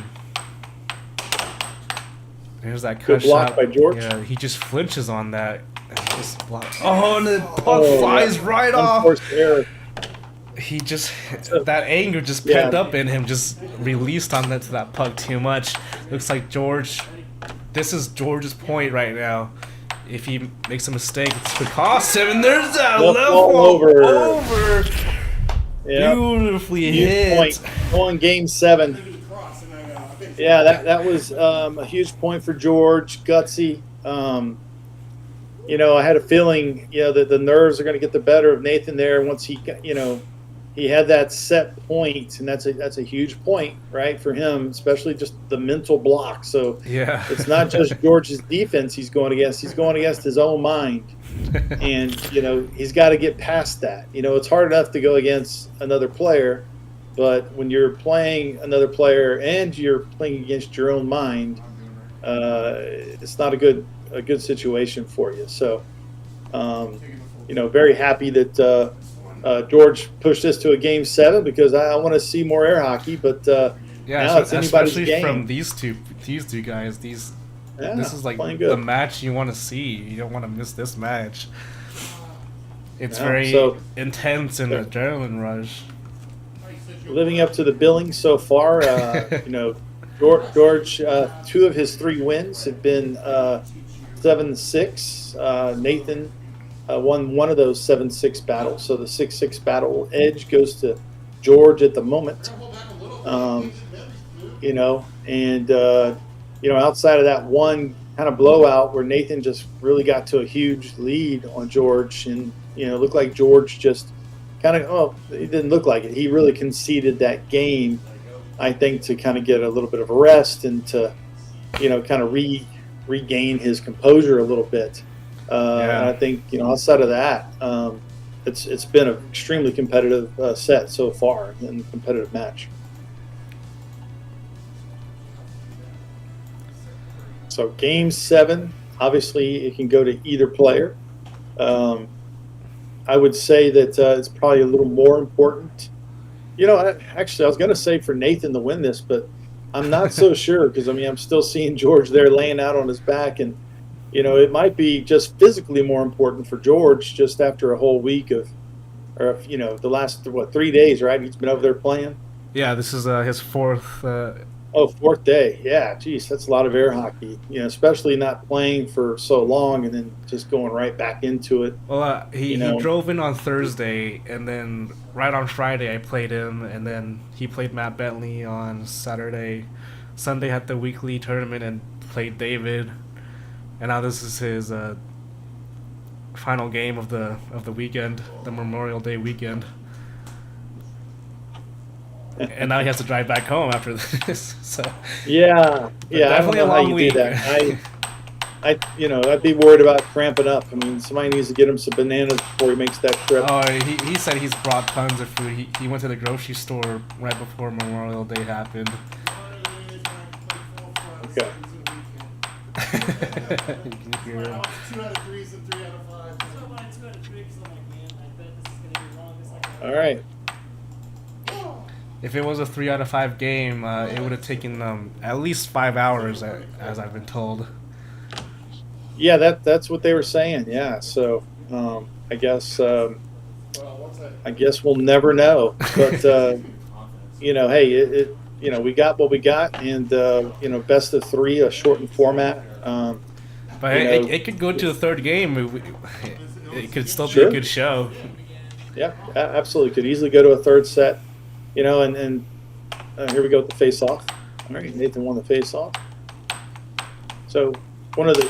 There's that cut Good block shot by George. Yeah, he just flinches on that. And just block. Oh, and the puck flies right off. Unforced error. He just that anger just pent up in him, just released on that to that puck too much. Looks like George. This is George's point right now. If he makes a mistake, it could cost him. And there's that Left left wall wall over. Yep. Beautifully Huge hit. point. Going Game 7. Yeah, that was a huge point for George. Gutsy. You know, I had a feeling, you know, that the nerves are going to get the better of Nathan there once he, you know, he had that set point, and that's a huge point, right, for him, especially just the mental block. So Yeah. it's not just George's defense he's going against his own mind. And, you know, he's got to get past that. You know, it's hard enough to go against another player, but when you're playing another player and you're playing against your own mind, it's not a good situation for you. So, you know, very happy that George pushed this to a Game 7 because I want to see more air hockey. But Yeah, now it's anybody's especially game. from these two guys. Yeah, This is like playing good. the match you want to see. You don't want to miss this match. It's Yeah, very so- intense and adrenaline rush. Living up to the billing so far. You know, George, 2 of his 3 wins have been 7-6. Nathan won one of those 7-6 battles. So the 6-6 battle edge goes to George at the moment. You know, and, you know, outside of that one kind of blowout where Nathan just really got to a huge lead on George, and, you know, it looked like George just kind of, well, it didn't look like it. He really conceded that game, I think, to kind of get a little bit of a rest and to, kind of regain his composure a little bit. And I think, outside of that, it's been an extremely competitive set so far in the competitive match. So game 7, obviously it can go to either player. I would say that it's probably a little more important. Actually, I was going to say for Nathan to win this, but I'm not so sure because, I'm still seeing George there laying out on his back. And, it might be just physically more important for George just after a whole week the last, 3 days, right? He's been over there playing. Yeah, this is his fourth. Fourth day. Yeah, geez, that's a lot of air hockey. Especially not playing for so long and then just going right back into it. Well, he drove in on Thursday, and then right on Friday I played him, and then he played Matt Bentley on Saturday. Sunday had the weekly tournament and played David, and now this is his final game of the weekend, the Memorial Day weekend. And now he has to drive back home after this. So definitely a long week. I'd be worried about cramping up. Somebody needs to get him some bananas before he makes that trip. Oh, he said he's brought tons of food. He went to the grocery store right before Memorial Day happened. Okay. You can hear him. 2 out of 3s and 3 out of 5. All right. If it was a 3 out of 5 game, it would have taken at least 5 hours, as I've been told. Yeah, that's what they were saying. Yeah, so I guess we'll never know. But hey, we got what we got, and best of 3, a shortened format. But it could go to the third game. It could still be a good show. Yeah, absolutely. Could easily go to a third set. And here we go with the face-off. All right, Nathan won the face-off. So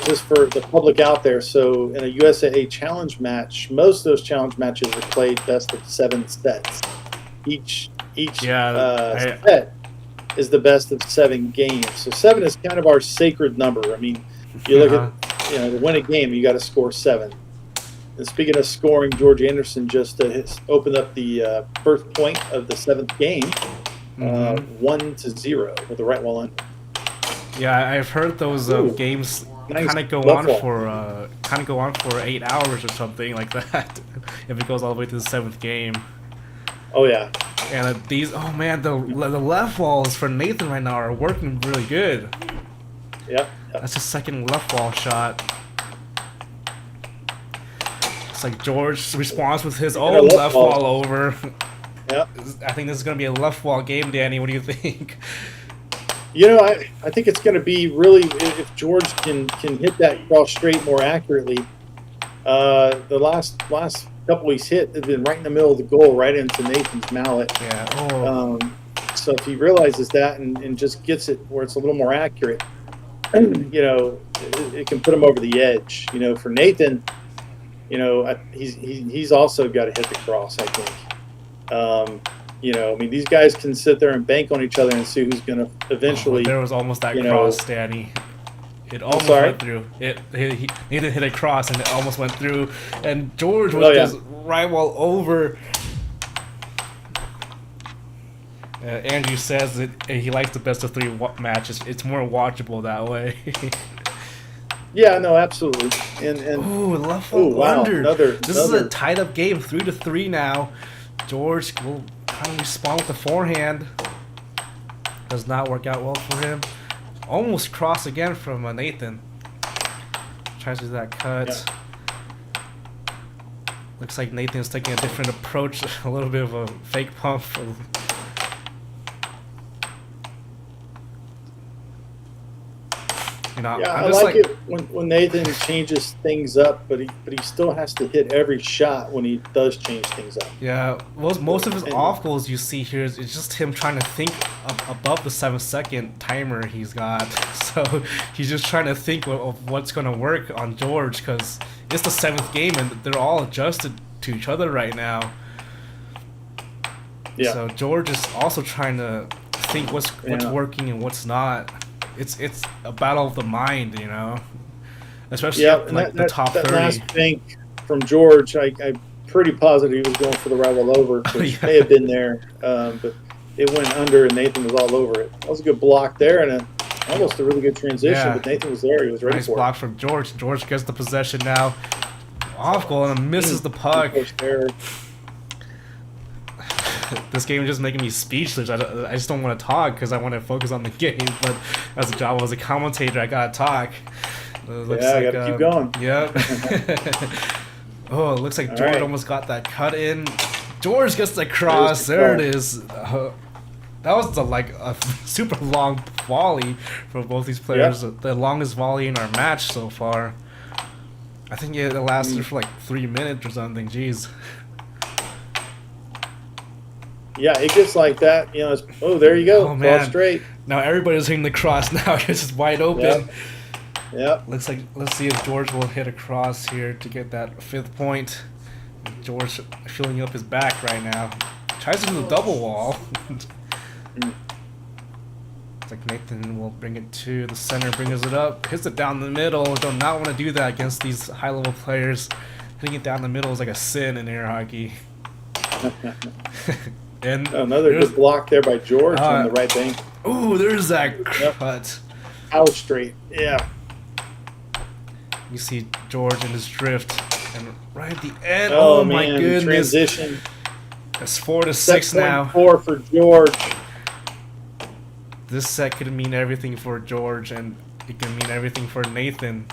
just for the public out there, so in a USAA challenge match, most of those challenge matches are played best of 7 sets. Each set is the best of 7 games. So 7 is kind of our sacred number. You look at, to win a game, you got to score 7. And speaking of scoring, George Anderson just opened up the first point of the 7th game, 1-0 with the right wall under. Yeah, I've heard those games kind of go on for 8 hours or something like that. If it goes all the way to the 7th game. Oh yeah. And the left walls for Nathan right now are working really good. Yeah. That's his second left wall shot. Like George responds with his own left wall over. Yeah. I think this is going to be a left wall game, Danny. What do you think? I think it's going to be really, if George can hit that cross straight more accurately. The last couple he's hit have been right in the middle of the goal, right into Nathan's mallet. Yeah. Oh. So if he realizes that and just gets it where it's a little more accurate, it can put him over the edge. For Nathan, he's also got to hit the cross, I think. These guys can sit there and bank on each other and see who's going to eventually. There was almost that cross, Danny. It almost went through. He didn't hit a cross, and it almost went through. And George with his right wall over. Andrew says that he likes the best of 3 matches. It's more watchable that way. Yeah, no, absolutely. And left wall under. This is another a tied up game, 3-3 now. George will kind of respond with the forehand. Does not work out well for him. Almost cross again from Nathan. Tries to do that cut. Yeah. Looks like Nathan's taking a different approach. A little bit of a fake pump. I like it when Nathan changes things up, but he still has to hit every shot when he does change things up. Yeah, most of his off goals you see here is just him trying to think above the 7-second timer he's got. So he's just trying to think of what's going to work on George because it's the 7th game and they're all adjusted to each other right now. Yeah. So George is also trying to think what's Yeah. working and what's not. It's a battle of the mind, you know. Especially Yeah, at, and like the top that 30. last bank from George, I'm pretty positive he was going for the right wall over, which Yeah. may have been there, but it went under and Nathan was all over it. That was a good block there and almost a really good transition, Yeah. but Nathan was there. He was ready Nice for block from George. George gets the possession now. Off goal and misses the it. puck. First there. This game is just making me speechless. I just don't want to talk because I want to focus on the game. But as a job as a commentator, I gotta talk. Yeah, I gotta keep going. Yep. Oh, it looks like All George right. almost got that cut in. George gets the cross. the There it cross. is. That was like a super long volley for both these players. Yep. The longest volley in our match so far. I think it lasted Mm. for like 3 minutes or something. Jeez. Yeah, it gets like that. You know, there you go. Oh, Cross man. straight. Now everybody's hitting the cross now. It's just wide open. Yep. Yep. Looks like, let's see if George will hit a cross here to get that 5th point. George filling up his back right now. Tries to do the double wall. It's like Nathan will bring it to the center, brings it up, hits it down the middle. Do not want to do that against these high-level players. Hitting it down the middle is like a sin in air hockey. And Another there's- good block there by George on the right bank. Ooh, there's that Yep. cut. Out straight. Yeah. You see George in his drift, and right at the end, Oh, oh my man. goodness, Transition. it's 4-6 now. 4 for George. This set could mean everything for George, and it can mean everything for Nathan.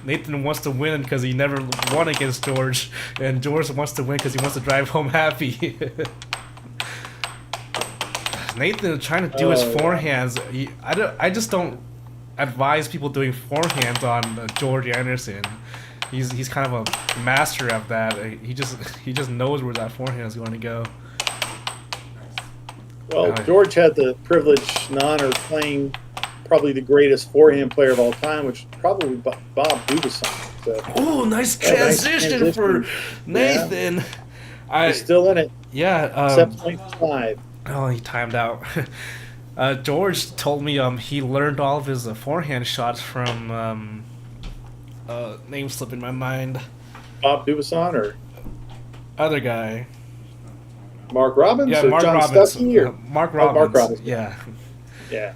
Nathan wants to win because he never won against George, and George wants to win because he wants to drive home happy. Nathan is trying to do his forehands. I just don't advise people doing forehands on George Anderson. He's kind of a master of that. He just knows where that forehand is going to go. Well, George had the privilege and honor of playing probably the greatest forehand player of all time, which is probably Bob Dubasson. So, Oh, nice yeah, nice transition for transition. Nathan. he's still in it. Yeah. 7.5. Oh, he timed out. George told me he learned all of his forehand shots from name slip in my mind. Bob Dubasson or Other guy. Mark Robbins Yeah, or Mark John Robbins. Stuckey or Mark Oh, Robbins. Mark Robbins. Yeah. yeah.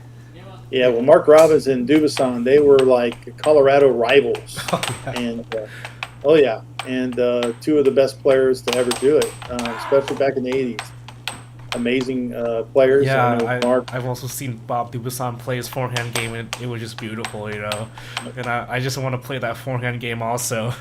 Yeah, well, Mark Robbins and Dubasson, they were like Colorado rivals. And and 2 of the best players to ever do it, especially back in the 80s. Amazing players. Yeah, I know Mark. I've also seen Bob Dubasson play his forehand game, and it was just beautiful, you know. And I just want to play that forehand game also.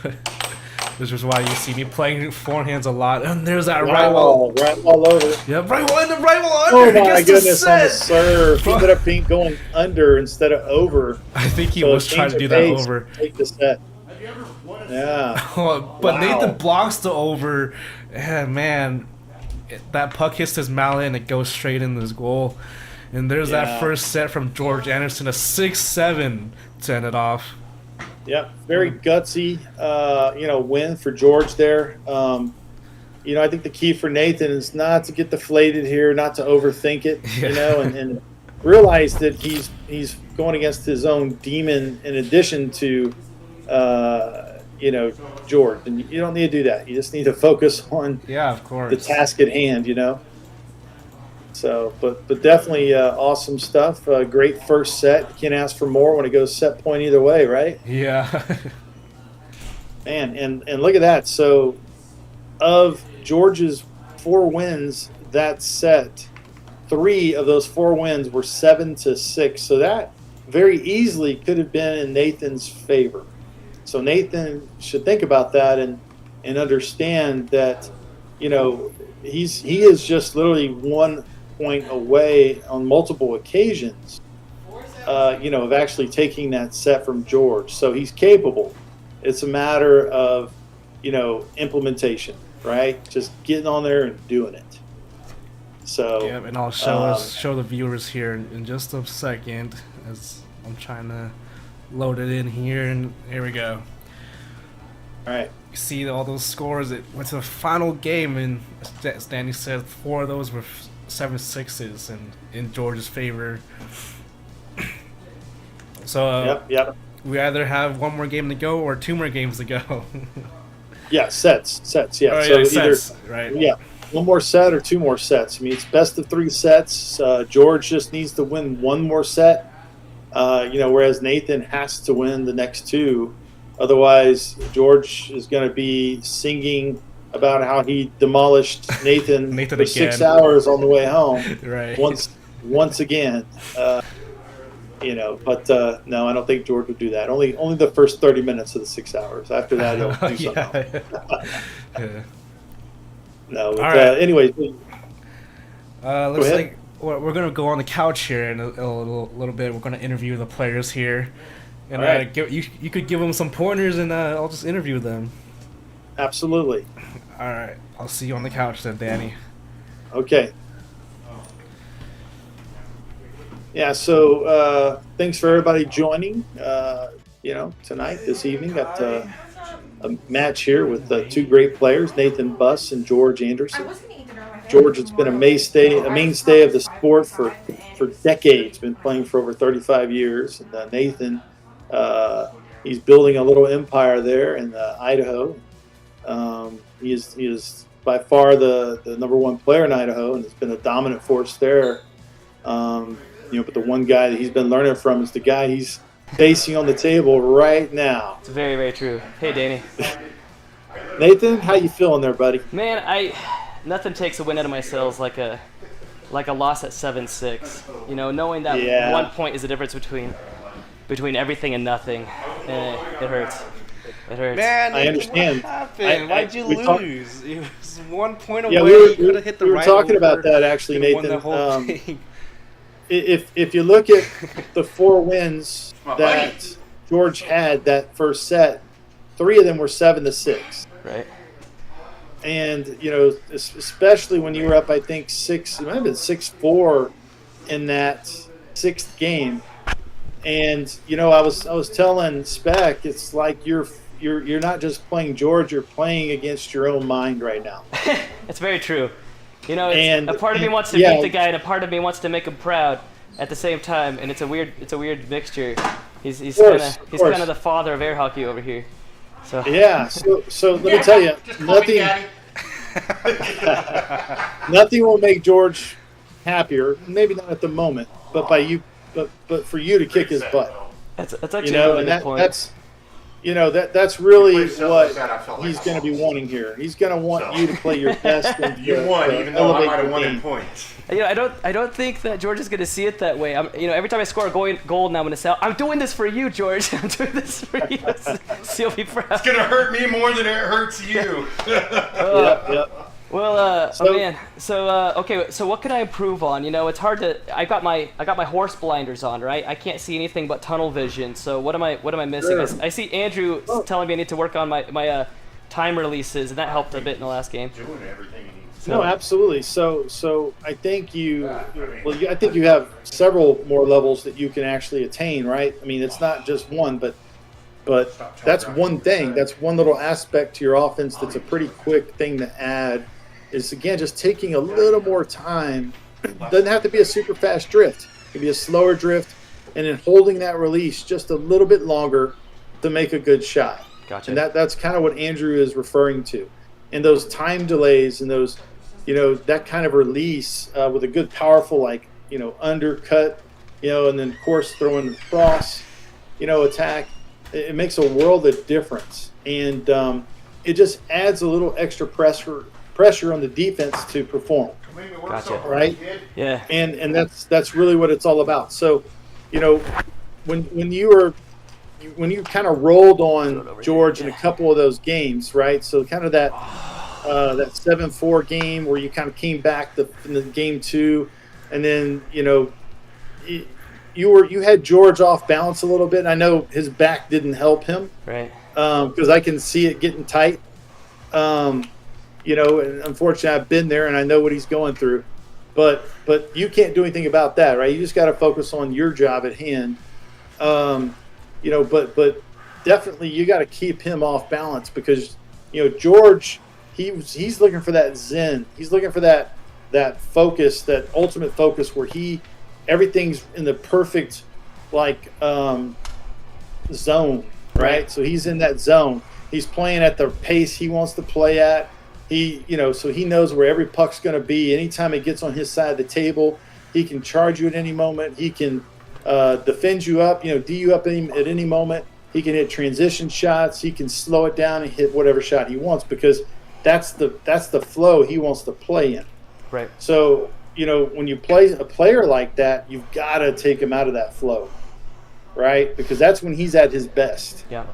Which is why you see me playing forehands a lot. And there's that right wall. Right wall over. Yeah, right wall in the right wall under. Oh He my gets the goodness, on the set. serve. He ended up being going under instead of over. I think he So was trying to change do of that pace, over. Take the set. Have you ever won a Yeah. But Wow. Nathan blocks the over. Yeah, man. That puck hits his mallet and it goes straight into his goal. And there's that Yeah. first set from George Anderson, a 6-7 to end it off. Yep, very gutsy, win for George there. I think the key for Nathan is not to get deflated here, not to overthink it, and realize that he's going against his own demon in addition to, George. And you don't need to do that. You just need to focus on Yeah, of course. the task at hand, So, but definitely awesome stuff. Great first set. You can't ask for more when it goes set point either way, right? Yeah. Man, and look at that. So, of George's 4 wins that set, 3 of those 4 wins were 7-6. So that very easily could have been in Nathan's favor. So Nathan should think about that and understand that, he is just literally 1 point away on multiple occasions, of actually taking that set from George. So he's capable. It's a matter of, implementation, right? Just getting on there and doing it. So Yeah, and I'll show the viewers here in just a second as I'm trying to load it in here, and here we go. all right. You see all those scores. It went to the final game, and as Danny said, 4 of those were 7-6s in George's favor. So Yep. we either have one more game to go or 2 more games to go. Yeah, sets. Yeah. Oh, so yeah, either sets, right? yeah, one more set or 2 more sets. I mean, it's best of 3 sets. George just needs to win 1 more set. Whereas Nathan has to win the next 2. Otherwise, George is going to be singing about how he demolished Nathan for again. 6 hours on the way home. Right. Once again. But no, I don't think George would do that. Only the first 30 minutes of the 6 hours. After that, he'll do something else. Yeah. No, but, All right. Anyway. Looks like we're going to go on the couch here in a little bit. We're going to interview the players here. And All right. you could give them some pointers, and I'll just interview them. Absolutely. All right. I'll see you on the couch then, Danny. Okay. Yeah, so thanks for everybody joining. Tonight, this evening, got a match here with 2 great players, Nathan Buss and George Anderson. George has been a mainstay of the sport for decades, been playing for over 35 years. And Nathan, he's building a little empire there in Idaho. He is by far the number 1 player in Idaho, and has been a dominant force there. But the one guy that he's been learning from is the guy he's facing on the table right now. It's very, very true. Hey, Danny. Nathan, how you feeling there, buddy? Man, nothing takes a win out of my sails like a loss at 7-6. Knowing that 1 point is the difference between everything and nothing. It hurts. It hurts. Man, I understand. What happened? Why'd you lose? It was 1 point away. Yeah, you could have hit the we were right talking over, about that actually, could've Nathan. won the whole thing. If you look at the 4 wins that George had that first set, 3 of them were 7-6. Right. And especially when you were up, I think it might have been 6-4 in that 6th game. And I was telling Spec, it's like you're not just playing George, you're playing against your own mind right now. It's very true. A part of me wants to beat the guy, and a part of me wants to make him proud at the same time, and it's a weird mixture. He's kind of the father of air hockey over here. So yeah. So let me tell you, nothing will make George happier. Maybe not at the moment, but but for you to kick his butt. That's actually a really good point. That's really what he's going to be wanting here. He's going to want you to play your best. And you won, even though I might have won in points. I don't think that George is going to see it that way. Every time I score a goal now, I'm going to say, "I'm doing this for you, George. I'm doing this for you." So you'll be proud. It's going to hurt me more than it hurts you. Yep. Well, okay. So what can I improve on? It's hard to. I got my horse blinders on, right? I can't see anything but tunnel vision. So what am I missing? Sure. I see Andrew telling me I need to work on my time releases, and that helped a bit in the last game. Doing everything you need. No, absolutely. So I think I think you have several more levels that you can actually attain, right? I mean, it's not just one, but that's one thing. That's one little aspect to your offense that's a pretty quick thing to add. Is again just taking a little more time. Doesn't have to be a super fast drift. It can be a slower drift, and then holding that release just a little bit longer to make a good shot. Gotcha. And that's kind of what Andrew is referring to. And those time delays and those, that kind of release with a good, powerful, undercut, and then, of course, throwing the cross, attack. It makes a world of difference. And it just adds a little extra pressure on the defense to perform. Gotcha. Right? Yeah. And that's really what it's all about. So, when you kind of rolled on George in a couple of those games, right? So kind of that 7-4 game where you kind of came back in the game 2, and then you had George off balance a little bit. And I know his back didn't help him, Right. Because I can see it getting tight. And unfortunately, I've been there and I know what he's going through. But you can't do anything about that, right? You just got to focus on your job at hand. But definitely you got to keep him off balance because George, he's looking for that zen. He's looking for that that focus, that ultimate focus, where everything's in the perfect zone, right? So he's in that zone. He's playing at the pace he wants to play at. So he knows where every puck's going to be. Anytime it gets on his side of the table, he can charge you at any moment. He can defend you up, D you up at any moment. He can hit transition shots. He can slow it down and hit whatever shot he wants, because that's the flow he wants to play in. Right. So, when you play a player like that, you've got to take him out of that flow, right? Because that's when he's at his best. Yeah.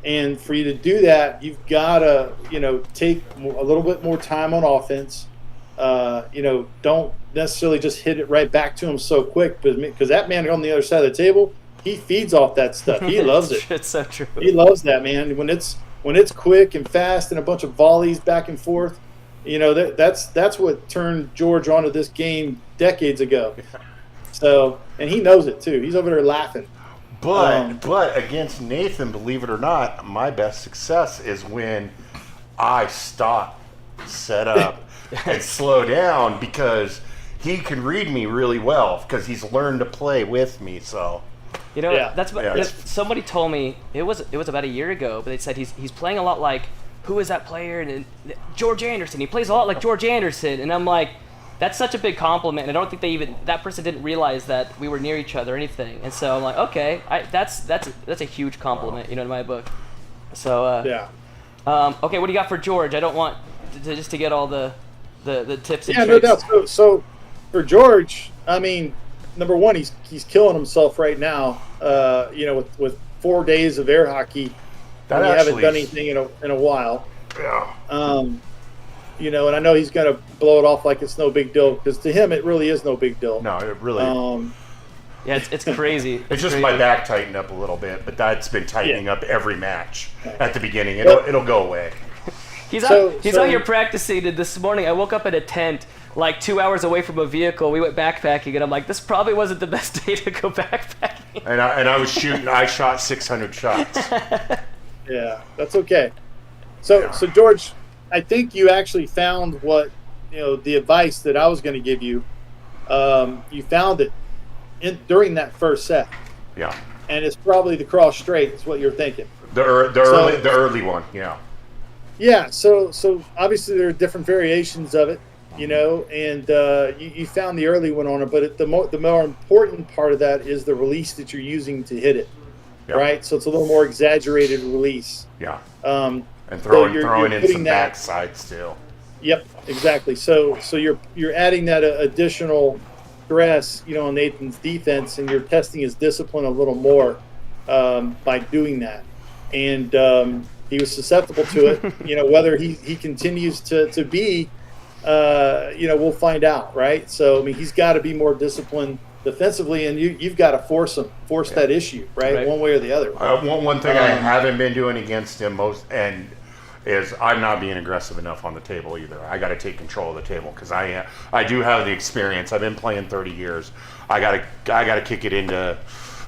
And for you to do that, you've got to, take a little bit more time on offense. Don't necessarily just hit it right back to him so quick, because that man on the other side of the table, he feeds off that stuff. He loves it. It's so true. He loves that, man. When it's quick and fast and a bunch of volleys back and forth, that's what turned George onto this game decades ago. So, and he knows it too. He's over there laughing. But against Nathan, believe it or not, my best success is when I stop, set up, and slow down, because he can read me really well because he's learned to play with me. So somebody told me it was about a year ago, but they said he's playing a lot like, who is that player? And George Anderson. He plays a lot like George Anderson, and I'm like, that's such a big compliment. And I don't think that person didn't realize that we were near each other or anything. And so I'm like, okay, that's a huge compliment, in my book. So okay, what do you got for George? I don't want to get all the tips and tricks. No doubt. So for George, I mean, number one, he's killing himself right now. With 4 days of air hockey, we haven't done anything in a while. yeah. And I know he's going to blow it off like it's no big deal, because to him it really is no big deal. No, it really. Yeah, it's crazy. It's just my back tightened up a little bit, but that's been tightening up every match at the beginning. It'll go away. He's out here practicing. And this morning, I woke up in a tent, like 2 hours away from a vehicle. We went backpacking, and I'm like, this probably wasn't the best day to go backpacking. And I was shooting. I shot 600 shots. Yeah, that's okay. So George, I think you actually found what the advice that I was going to give you. You found it during that first set. Yeah. And it's probably the cross straight. Is what you're thinking. The early one. Yeah. Yeah. So obviously there are different variations of it, and you found the early one on it. But the more important part of that is the release that you're using to hit it. Yeah. Right. So it's a little more exaggerated release. Yeah. And you're throwing in some that, backsides too. Yep, exactly. So you're adding that additional stress, on Nathan's defense, and you're testing his discipline a little more by doing that. And he was susceptible to it. Whether he continues to be, we'll find out, right? So I mean, he's got to be more disciplined defensively, and you've got to force that issue, right? One way or the other. One thing I haven't been doing against him is I'm not being aggressive enough on the table either. I got to take control of the table, because I do have the experience. I've been playing 30 years. I got to kick it into,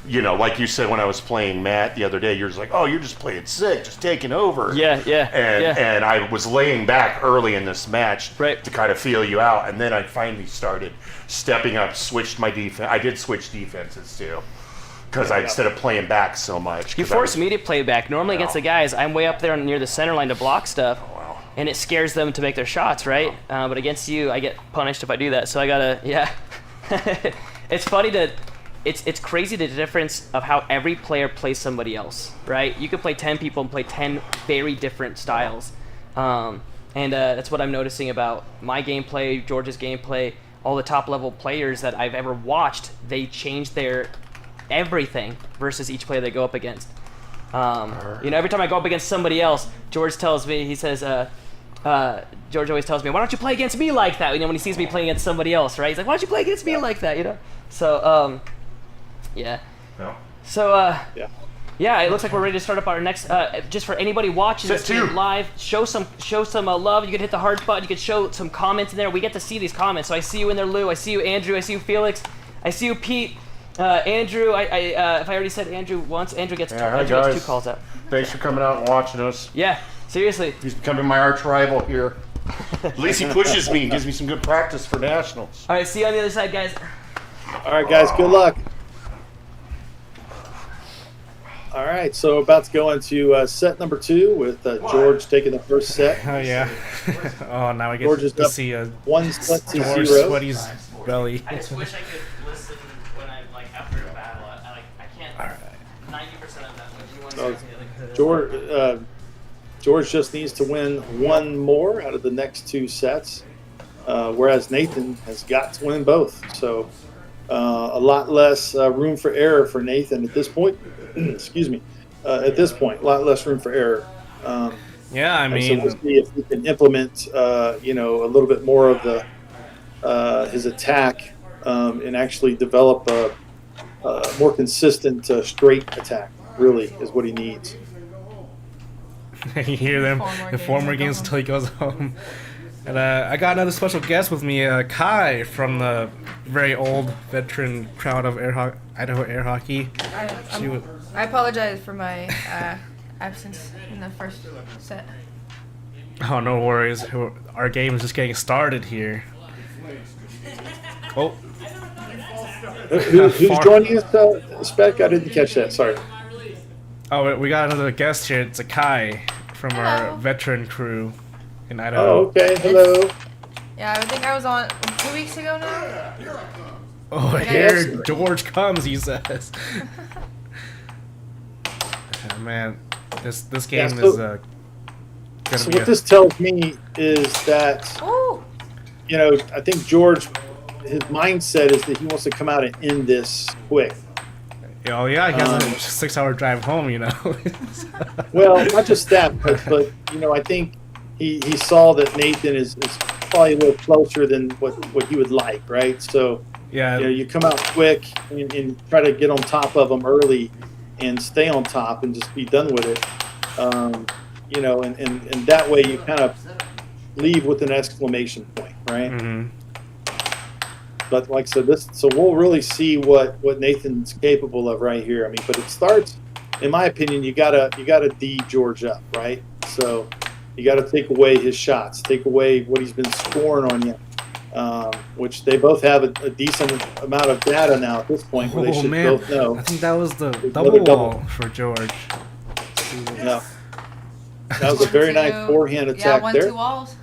like you said when I was playing Matt the other day. You're just like, oh, you're just playing sick, just taking over. And I was laying back early in this match to kind of feel you out, and then I finally started stepping up, switched my defense. I did switch defenses too, because instead of playing back so much. You forced me to play back. Normally against the guys, I'm way up there near the center line to block stuff, and it scares them to make their shots, right? But against you, I get punished if I do that. So I gotta, It's funny it's crazy the difference of how every player plays somebody else, right? You could play 10 people and play 10 very different styles. And that's what I'm noticing about my gameplay, George's gameplay. All the top level players that I've ever watched, they change their everything versus each player they go up against. Every time I go up against somebody else, George tells me, he says, George always tells me, why don't you play against me like that? When he sees me playing against somebody else, right? He's like, why don't you play against me like that? So, yeah. No. So, yeah, it looks like we're ready to start up our next. Just for anybody watching this live, show some love. You can hit the heart button. You can show some comments in there. We get to see these comments. So I see you in there, Lou. I see you, Andrew. I see you, Felix. I see you, Pete. Andrew. If I already said Andrew once, Andrew gets Andrew gets 2 calls out. Thanks for coming out and watching us. Yeah, seriously. He's becoming my arch rival here. At least he pushes me and gives me some good practice for nationals. All right, see you on the other side, guys. All right, guys, good luck. All right, so about to go into set number 2 with George taking the first set. Oh yeah. Oh, now I get George is to up see a 1 set to George 0. Sweaty's belly. I just wish I could listen when I'm like after a battle. I can't. All right. 90% of that when you want Oh, to George just needs to win 1 more out of the next 2 sets, whereas Nathan has got to win both. So a lot less room for error for Nathan at this point. Excuse me. At this point, a lot less room for error. Yeah, I mean, so we'll see if he can implement, a little bit more of the his attack and actually develop a more consistent straight attack. Really, is what he needs. you hear them in 4 more games until he goes home. And I got another special guest with me, Kai from the very old veteran crowd of Idaho air hockey. I apologize for my absence in the first set. Oh, no worries. Our game is just getting started here. Oh. Who's joining us, Spec? I didn't catch that. Sorry. Oh, we got another guest here. It's a Kai from our veteran crew in Idaho. Oh, okay. Hello. Yeah, I think I was on 2 weeks ago now. Oh, here George comes, he says. Oh, man, this game is gonna So be what this tells me is that, Ooh. I think George, his mindset is that he wants to come out and end this quick. Oh yeah, he has a 6-hour drive home, Well, not just that, but I think he saw that Nathan is probably a little closer than what he would like, right? So yeah, you come out quick and try to get on top of them early and stay on top and just be done with it. And that way you kind of leave with an exclamation point, right? Mm-hmm. But like I said, so we'll really see what Nathan's capable of right here. I mean, but it starts, in my opinion, you gotta D George up, right? So you got to take away his shots, take away what he's been scoring on you, which they both have a decent amount of data now at this point, where they should both know. I think that was the double wall for George. No. That was a very nice forehand attack there. 1-2 walls.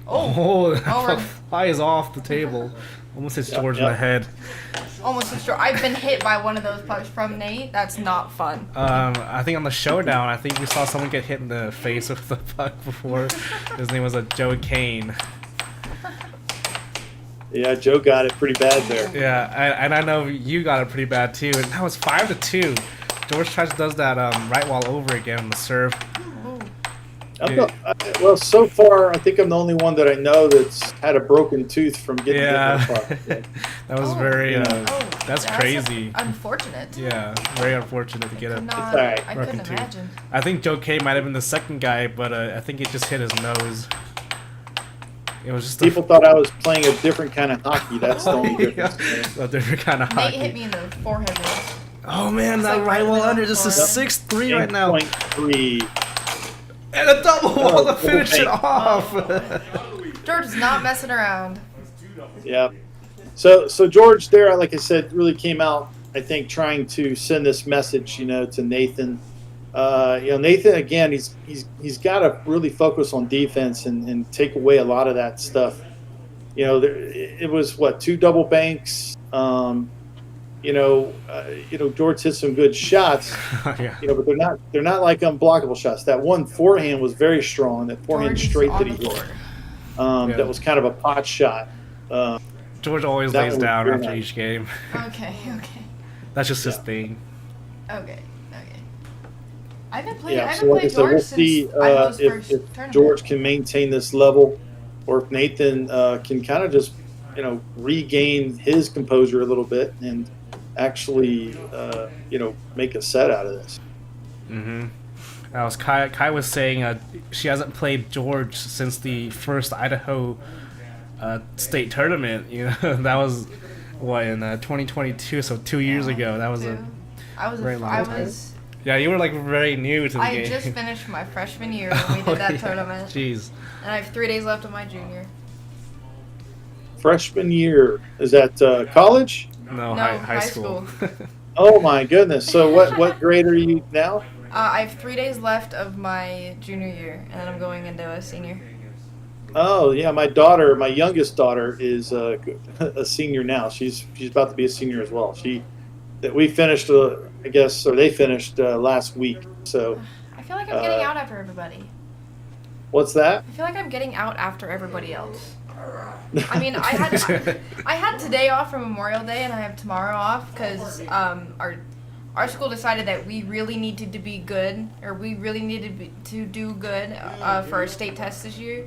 Oh, flies off the table. Almost hits George in the head. Almost destroyed. I've been hit by one of those pucks from Nate. That's not fun. I think on the showdown, I think we saw someone get hit in the face with the puck before. His name was Joe Kane. Yeah, Joe got it pretty bad there. Yeah, and I know you got it pretty bad too. And that was 5-2. George does that right wall over again on the serve. Well, so far, I think I'm the only one that I know that's had a broken tooth from getting hit by a puck. That was very. That's crazy. Unfortunate. Yeah, very unfortunate to get it. I couldn't imagine. I think Joe K might have been the second guy, but I think it just hit his nose. It was just people thought I was playing a different kind of hockey. That's the only difference. A different kind of hockey. Nate hit me in the forehead. Oh man, that right wall under. This is 6-3 right now. 8.3. And a double wall to finish it off. George is not messing around. Yeah. So George there, like I said, really came out, I think, trying to send this message, to Nathan. Nathan, again, he's got to really focus on defense and take away a lot of that stuff. It was 2 double banks. George hit some good shots. Yeah. But they're not like unblockable shots. That one forehand was very strong. That forehand straight that he hit. That was kind of a pot shot. George always lays down after each game. Okay. That's just his thing. Okay. I haven't played. Like I said, we'll see if George can maintain this level, or if Nathan can kind of just regain his composure a little bit and actually make a set out of this. Mm-hmm. That was Kai was saying she hasn't played George since the first Idaho state tournament. That was in 2022, so 2 years ago. That was very long time. Yeah, you were like very new to the I game. just finished my freshman year when we did that tournament. Jeez. And I have 3 days left of my junior. Freshman year. Is that college? No, No, high school. Oh my goodness. So what grade are you now? I have 3 days left of my junior year, and then I'm going into a senior. Oh yeah, my youngest daughter is a senior now. She's about to be a senior as well. We finished, I guess, or they finished last week. So I feel like I'm getting out after everybody. what's that? I feel like I'm getting out after everybody else. I mean, I had today off for Memorial Day, and I have tomorrow off because our school decided that we really needed to be good, or we really needed to do good for our state test this year.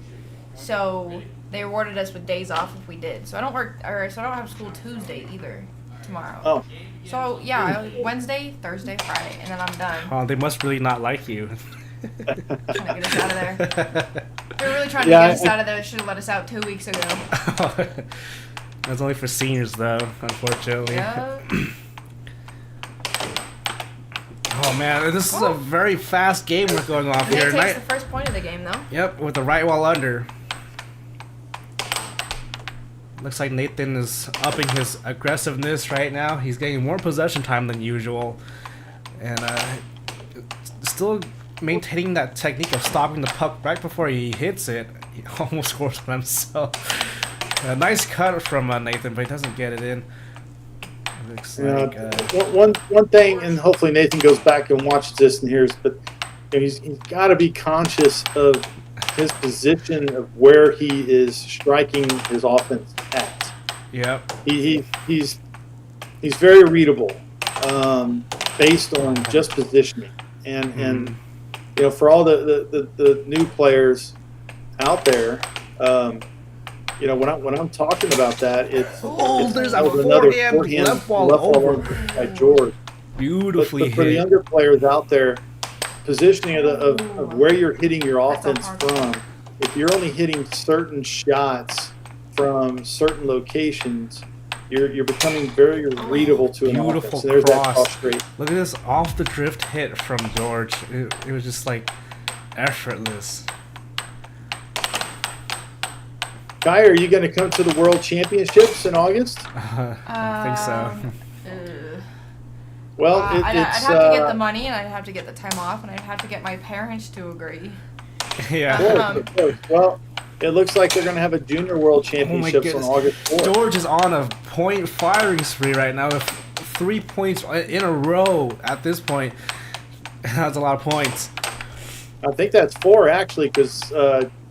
So they rewarded us with days off if we did. So I don't have school Tuesday either tomorrow. Oh. So yeah, Wednesday, Thursday, Friday, and then I'm done. Oh, they must really not like you. Trying to get us out of there. They're really trying to get us out of there. Should have let us out 2 weeks ago. That's only for seniors, though, unfortunately. Yeah. Oh man, this is a very fast game we're going off here. It takes the first point of the game, though. Yep, with the right wall under. Looks like Nathan is upping his aggressiveness right now. He's getting more possession time than usual. And still maintaining that technique of stopping the puck right before he hits it. He almost scores for himself. A nice cut from Nathan, but he doesn't get it in. Looks like, one thing, and hopefully Nathan goes back and watches this and hears, but he's got to be conscious of his position of where he is striking his offense at. Yep. He's very readable based on just positioning, and you know, for all the new players out there, you know, when I'm talking about that, it's there's a another forehand left wall over by George. Beautifully but for the hit. younger players out there, positioning of where you're hitting your offense from. If you're only hitting certain shots from certain locations, you're becoming very readable to an Beautiful offense. So there's that cross. cross straight. Look at this off the drift hit from George. It was just like effortless. Kai, are you going to come to the World Championships in August? I think so. Well, I'd it's have to get the money, and I'd have to get the time off, and I'd have to get my parents to agree. Yeah. of course. Well, it looks like they're going to have a Junior World Championships on August 4th. George is on a point firing spree right now with 3 points in a row at this point. That's a lot of points. I think that's 4, actually, because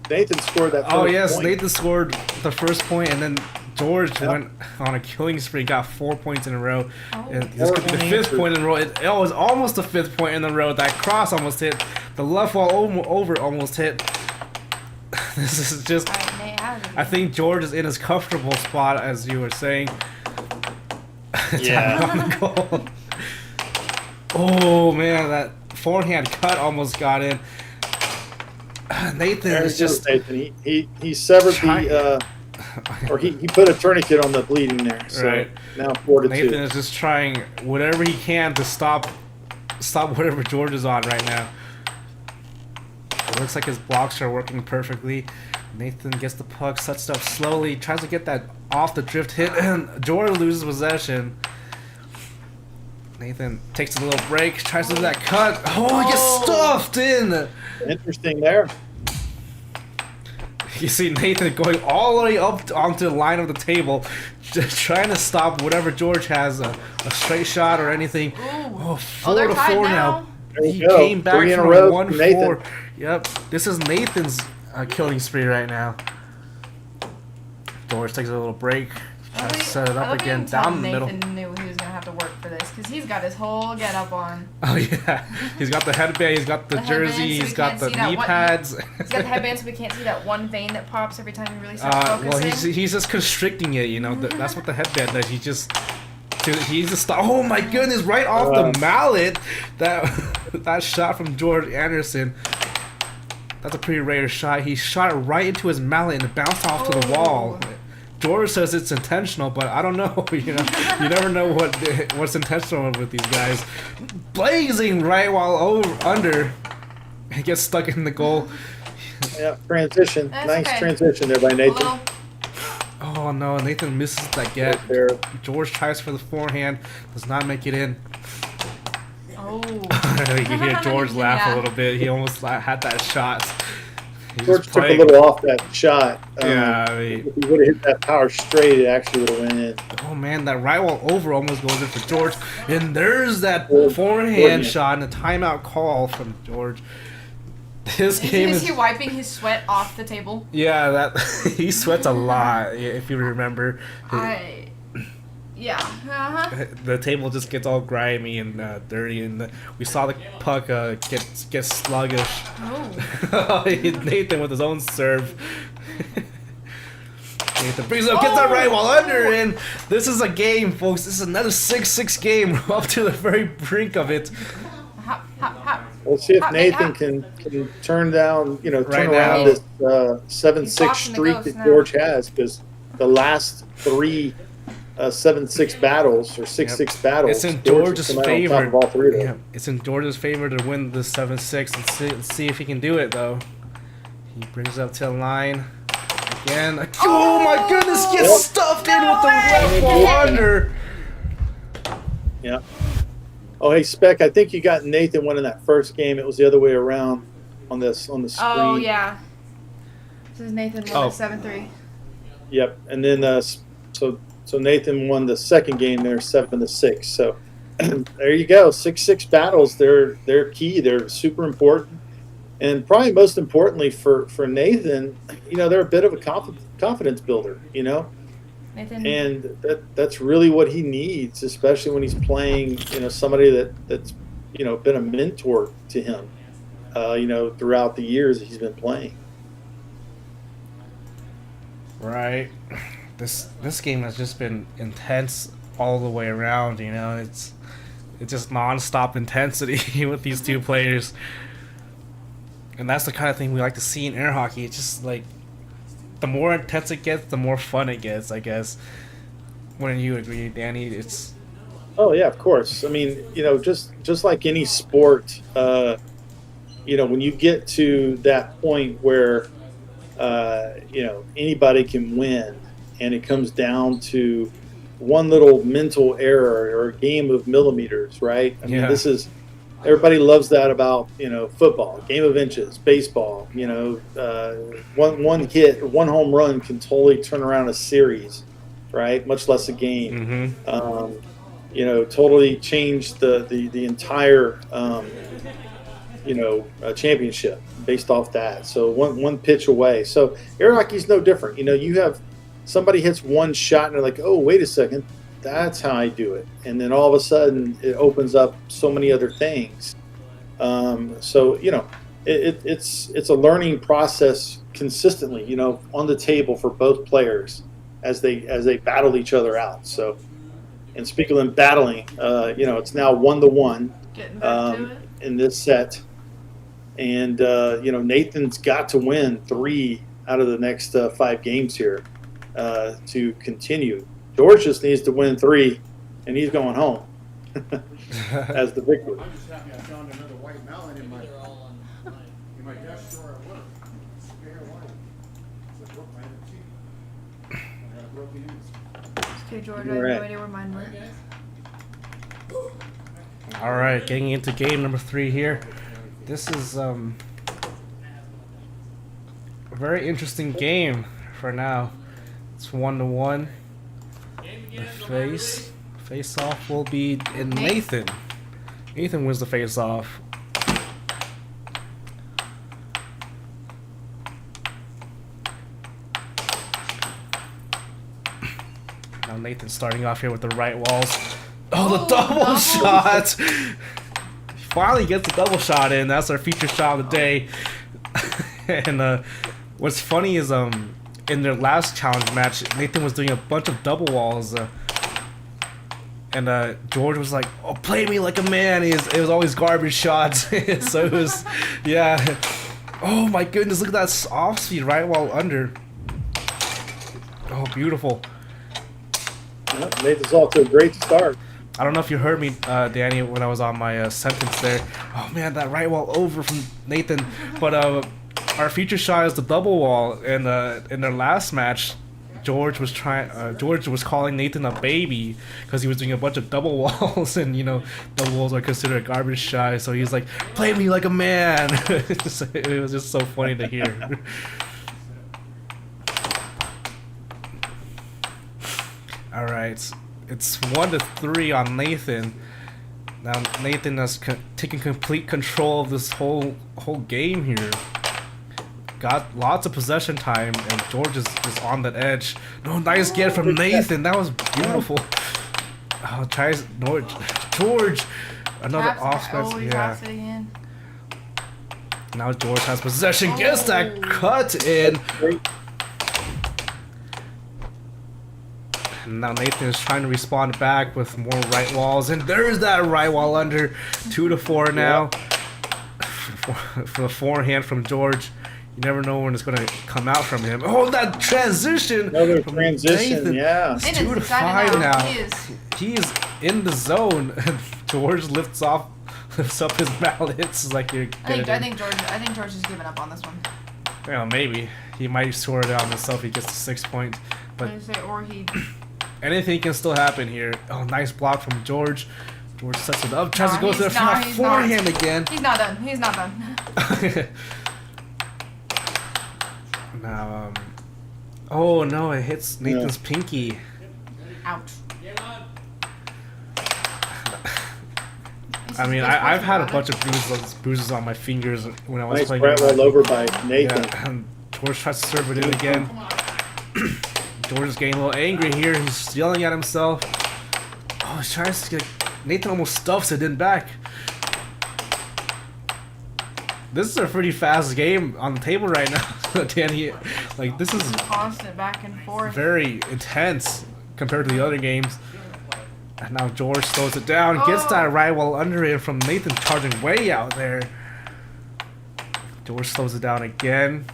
Nathan scored that first yes, point. Nathan scored the first point, and then George went on a killing spree, got 4 points in a row. And this could be the 5th point in a row. It was almost the 5th point in a row. That cross almost hit. The left wall over almost hit. This is just... I think George is in his comfortable spot, as you were saying. Yeah. On the goal. Oh, man, that forehand cut almost got in. Nathan is just... Nathan. He severed the... or he put a tourniquet on the bleeding there. So right. now 4-2. Nathan is just trying whatever he can to stop whatever George is on right now. It looks like his blocks are working perfectly. Nathan gets the puck, sets it up slowly, tries to get that off the drift hit, and George loses possession. Nathan takes a little break, tries to do that cut. Oh, he gets stuffed in! Interesting there. You see Nathan going all the way up onto the line of the table, just trying to stop whatever George has, a straight shot or anything. Oh, 4-4 now. He came back 3 in a from row 1-4. Yep, this is Nathan's killing spree right now. George takes a little break, tries to set it up again down the middle. Nathan knew he was gonna have to work for this because he's got his whole get up on. Oh yeah, he's got the headband, he's got the jersey, he's got the knee pads. He's got the headband so we can't see that one vein that pops every time he really starts focusing. Well, he's just constricting it, you know. That's what the headband does. He's just oh my goodness, right off the mallet. That shot from George Anderson. That's a pretty rare shot. He shot it right into his mallet and it bounced off to the wall. George says it's intentional, but I don't know. You never know what's intentional with these guys. Blazing right while under, he gets stuck in the goal. Yeah, transition. That's Nice okay. transition there by Nathan. Although, Oh no, Nathan misses that get. Right there. George tries for the forehand, does not make it in. oh. You can hear George laugh Yeah. a little bit. He almost had that shot. He was George took a playing- little off that shot. Yeah, I mean, If he would have hit that power straight, it actually would have went in. oh man, that right wall over almost goes in for George. And there's that Forehand. forehand shot and a timeout call from George. This game Is is... he wiping his sweat off the table? Yeah, that he sweats a lot, if you remember. Yeah. Uh-huh. The table just gets all grimy and dirty, and we saw the puck get sluggish. Oh. Nathan with his own serve. Nathan brings it up, gets that right while under, and this is a game, folks. This is another 6-6 game. We're up to the very brink of it. Hop, hop, hop. We'll see if Hop, Nathan hop. can turn down, Right turn now. around this 7-6 He's boxing the streak ghost that now. George has, because the last 3 7-6 battles or 6-6 battles, It's in George George's has come out on top favor. of all 3 of them. Yeah, it's in George's favor to win the 7-6. Let's see if he can do it, though. He brings it up to the line again. Oh my goodness! Gets Yep. stuffed in No with the way! right ball under. Yeah. Oh, hey, Spec, I think you got Nathan winning that first game. It was the other way around on the screen. Oh, yeah. This is Nathan won Oh. the 7-3. Yep. And then so Nathan won the second game there 7-6. So there you go. 6-6 battles. They're key. They're super important. And probably most importantly for Nathan, they're a bit of a confidence builder, Nathan. and that's really what he needs, especially when he's playing, somebody that's been a mentor to him, throughout the years that he's been playing. Right. This game has just been intense all the way around. It's just nonstop intensity with these two players. And that's the kind of thing we like to see in air hockey. It's just like the more intense it gets, the more fun it gets, I guess. Wouldn't you agree, Danny? It's Oh yeah, of course. I mean, just like any sport, when you get to that point where anybody can win, and it comes down to one little mental error or a game of millimeters, right? I mean, this is. Everybody loves that about football, game of inches, baseball. One hit, one home run can totally turn around a series, right? Much less a game. Totally change the entire championship based off that. So one pitch away. So air hockey's no different. You have somebody hits one shot and they're like, oh, wait a second. That's how I do it, and then all of a sudden it opens up so many other things. It's a learning process consistently, on the table for both players as they battle each other out. So, and speaking of them battling, it's now 1-1 Getting back to it. in this set, and Nathan's got to win 3 out of the next 5 games here to continue. George just needs to win 3, and he's going home as the victor. I'm just happy I found another white melon in my desk drawer at work. Spare white. It's a broke my teeth. I got a broken image. Okay, George, I have Alright. no idea where mine went. all right. Getting into game number 3 here. This is a very interesting game for now. It's 1-1. The face off will be in Nathan. Nathan wins the face off. Now Nathan's starting off here with the right walls. Oh, the double shot! He finally gets the double shot in. That's our feature shot of the day. And what's funny is in their last challenge match, Nathan was doing a bunch of double walls, and George was like, "Oh, play me like a man." It was always garbage shots, so it was, yeah. Oh my goodness! Look at that off speed right while under. Oh, beautiful. Nathan's off to a great start. I don't know if you heard me, Danny, when I was on my sentence there. Oh man, that right wall over from Nathan. But our feature shot is the double wall, and in their last match, George was calling Nathan a baby because he was doing a bunch of double walls, and double walls are considered a garbage shot. So he's like, "Play me like a man." It was just so funny to hear. All right. It's 1-3 on Nathan. Now Nathan has taken complete control of this whole game here. Got lots of possession time, and George is on that edge. No, nice get from Nathan. That was beautiful. Oh, tries George. Another offense. Yeah. Now George has possession. Gets that cut in. Now Nathan is trying to respond back with more right walls, and there's that right wall under. 2-4 now. For the forehand from George. You never know when it's going to come out from him. Oh, that transition! Another transition, Nathan. yeah. It's 2-5 now. He's in the zone. George lifts up his mallets like you're. I think George is giving up on this one. Well, maybe he might score it out himself. He gets the 6 point, but or he. Anything can still happen here. Oh, nice block from George. George sets it up. Tries to go to the forehand again. He's not done. He's not done. Now, oh no! It hits Nathan's pinky. Ouch. I mean, I've had a bunch of bruises on my fingers when I was playing. Nice right roll over by Nathan. Yeah, and George tries to serve it in again. George is getting a little angry here. He's yelling at himself. Oh, he's trying to get... Nathan almost stuffs it in back. This is a pretty fast game on the table right now, Danny. Like, this is constant back and forth. Very intense compared to the other games. And now George slows it down, gets that right wall under it from Nathan charging way out there. George slows it down again.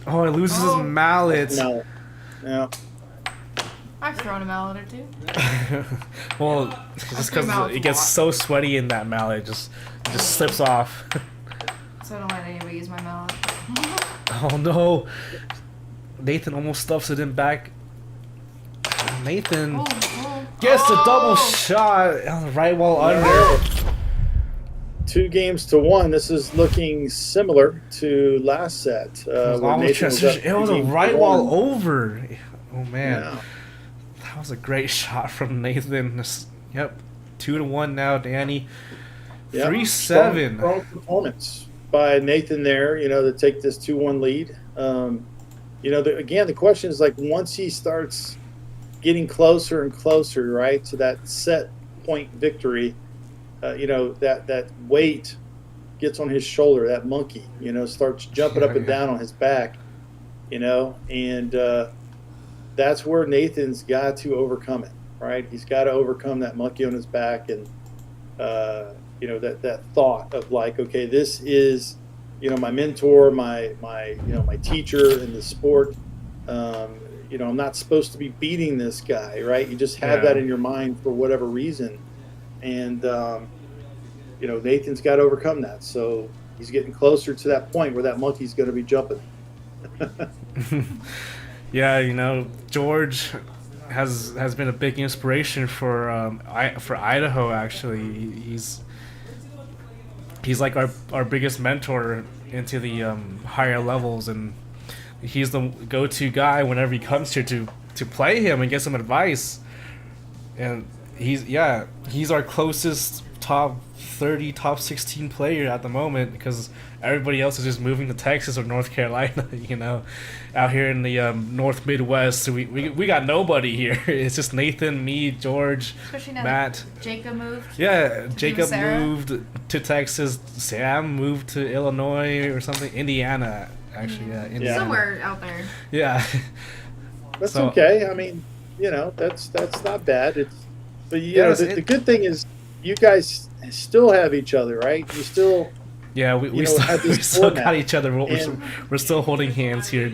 Oh, he loses his mallet. No. Yeah. I've thrown a mallet or two. Well, just because it gets so sweaty in that mallet, it just slips off. So don't let anybody use my mallet. Oh no! Nathan almost stuffs it in back. Nathan gets the double shot on the right wall under. 2-1. This is looking similar to last set. It was a right wall over. Oh man, yeah. That was a great shot from Nathan. Yep, 2-1 now, Danny. Yep. 3-7. Strong performance by Nathan there. To take this 2-1 lead. Again, the question is like once he starts getting closer and closer, right, to that set point victory. That weight gets on his shoulder, that monkey, starts jumping up and down on his back, and that's where Nathan's got to overcome it, right? He's got to overcome that monkey on his back and, that thought of like, okay, this is, my mentor, my teacher in the sport. I'm not supposed to be beating this guy, right? You just have that in your mind for whatever reason. And, Nathan's got to overcome that. So he's getting closer to that point where that monkey's going to be jumping. Yeah, George has been a big inspiration for Idaho. Actually, he's like our biggest mentor into the higher levels, and he's the go-to guy whenever he comes here to play him and get some advice. And he's our closest top 30, top 16 player at the moment because everybody else is just moving to Texas or North Carolina, out here in the North Midwest. So we got nobody here. It's just Nathan, me, George, especially now Matt. Jacob moved. Yeah, Jacob moved to Texas. Sam moved to Illinois or something. Indiana, actually. Yeah, Indiana. Somewhere out there. Yeah. That's okay. I mean, that's not bad. The good thing is you guys still have each other, right? You still Yeah, we you know, still, had we this still got format. each other. And- We're still holding hands here.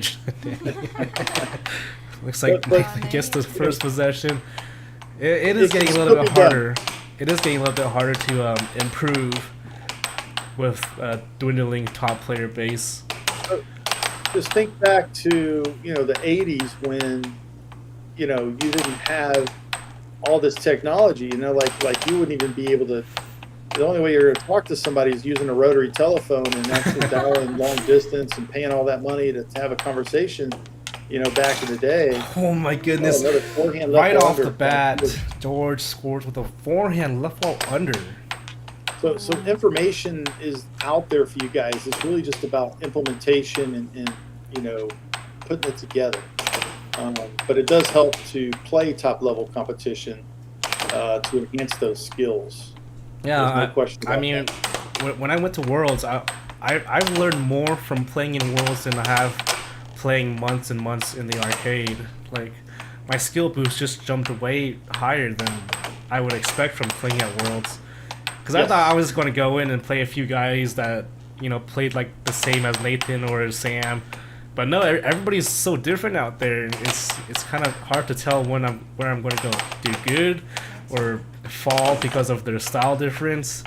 Looks like But- Nathan gets the first possession. It is It getting a can little bit still be done. harder. It is getting a little bit harder to improve with dwindling top player base. Just think back to, you know, the 80s when, you know, you didn't have all this technology, you know, like you wouldn't even be able to, the only way you're going to talk to somebody is using a rotary telephone and actually dialing long distance and paying all that money to have a conversation, you know, back in the day. Oh my goodness. Another forehand left Right ball off under. the bat, George scores with a forehand left ball under. So information is out there for you guys. It's really just about implementation and you know, putting it together. But it does help to play top level competition to enhance those skills. Yeah, There's no question I about mean, when I went to Worlds, I've learned more from playing in Worlds than I have playing months and months in the arcade. Like, my skill boost just jumped way higher than I would expect from playing at Worlds. Because I thought I was going to go in and play a few guys that, you know, played like the same as Nathan or Sam. But no, everybody's so different out there. It's kind of hard to tell where I'm going to go do good or fall because of their style difference.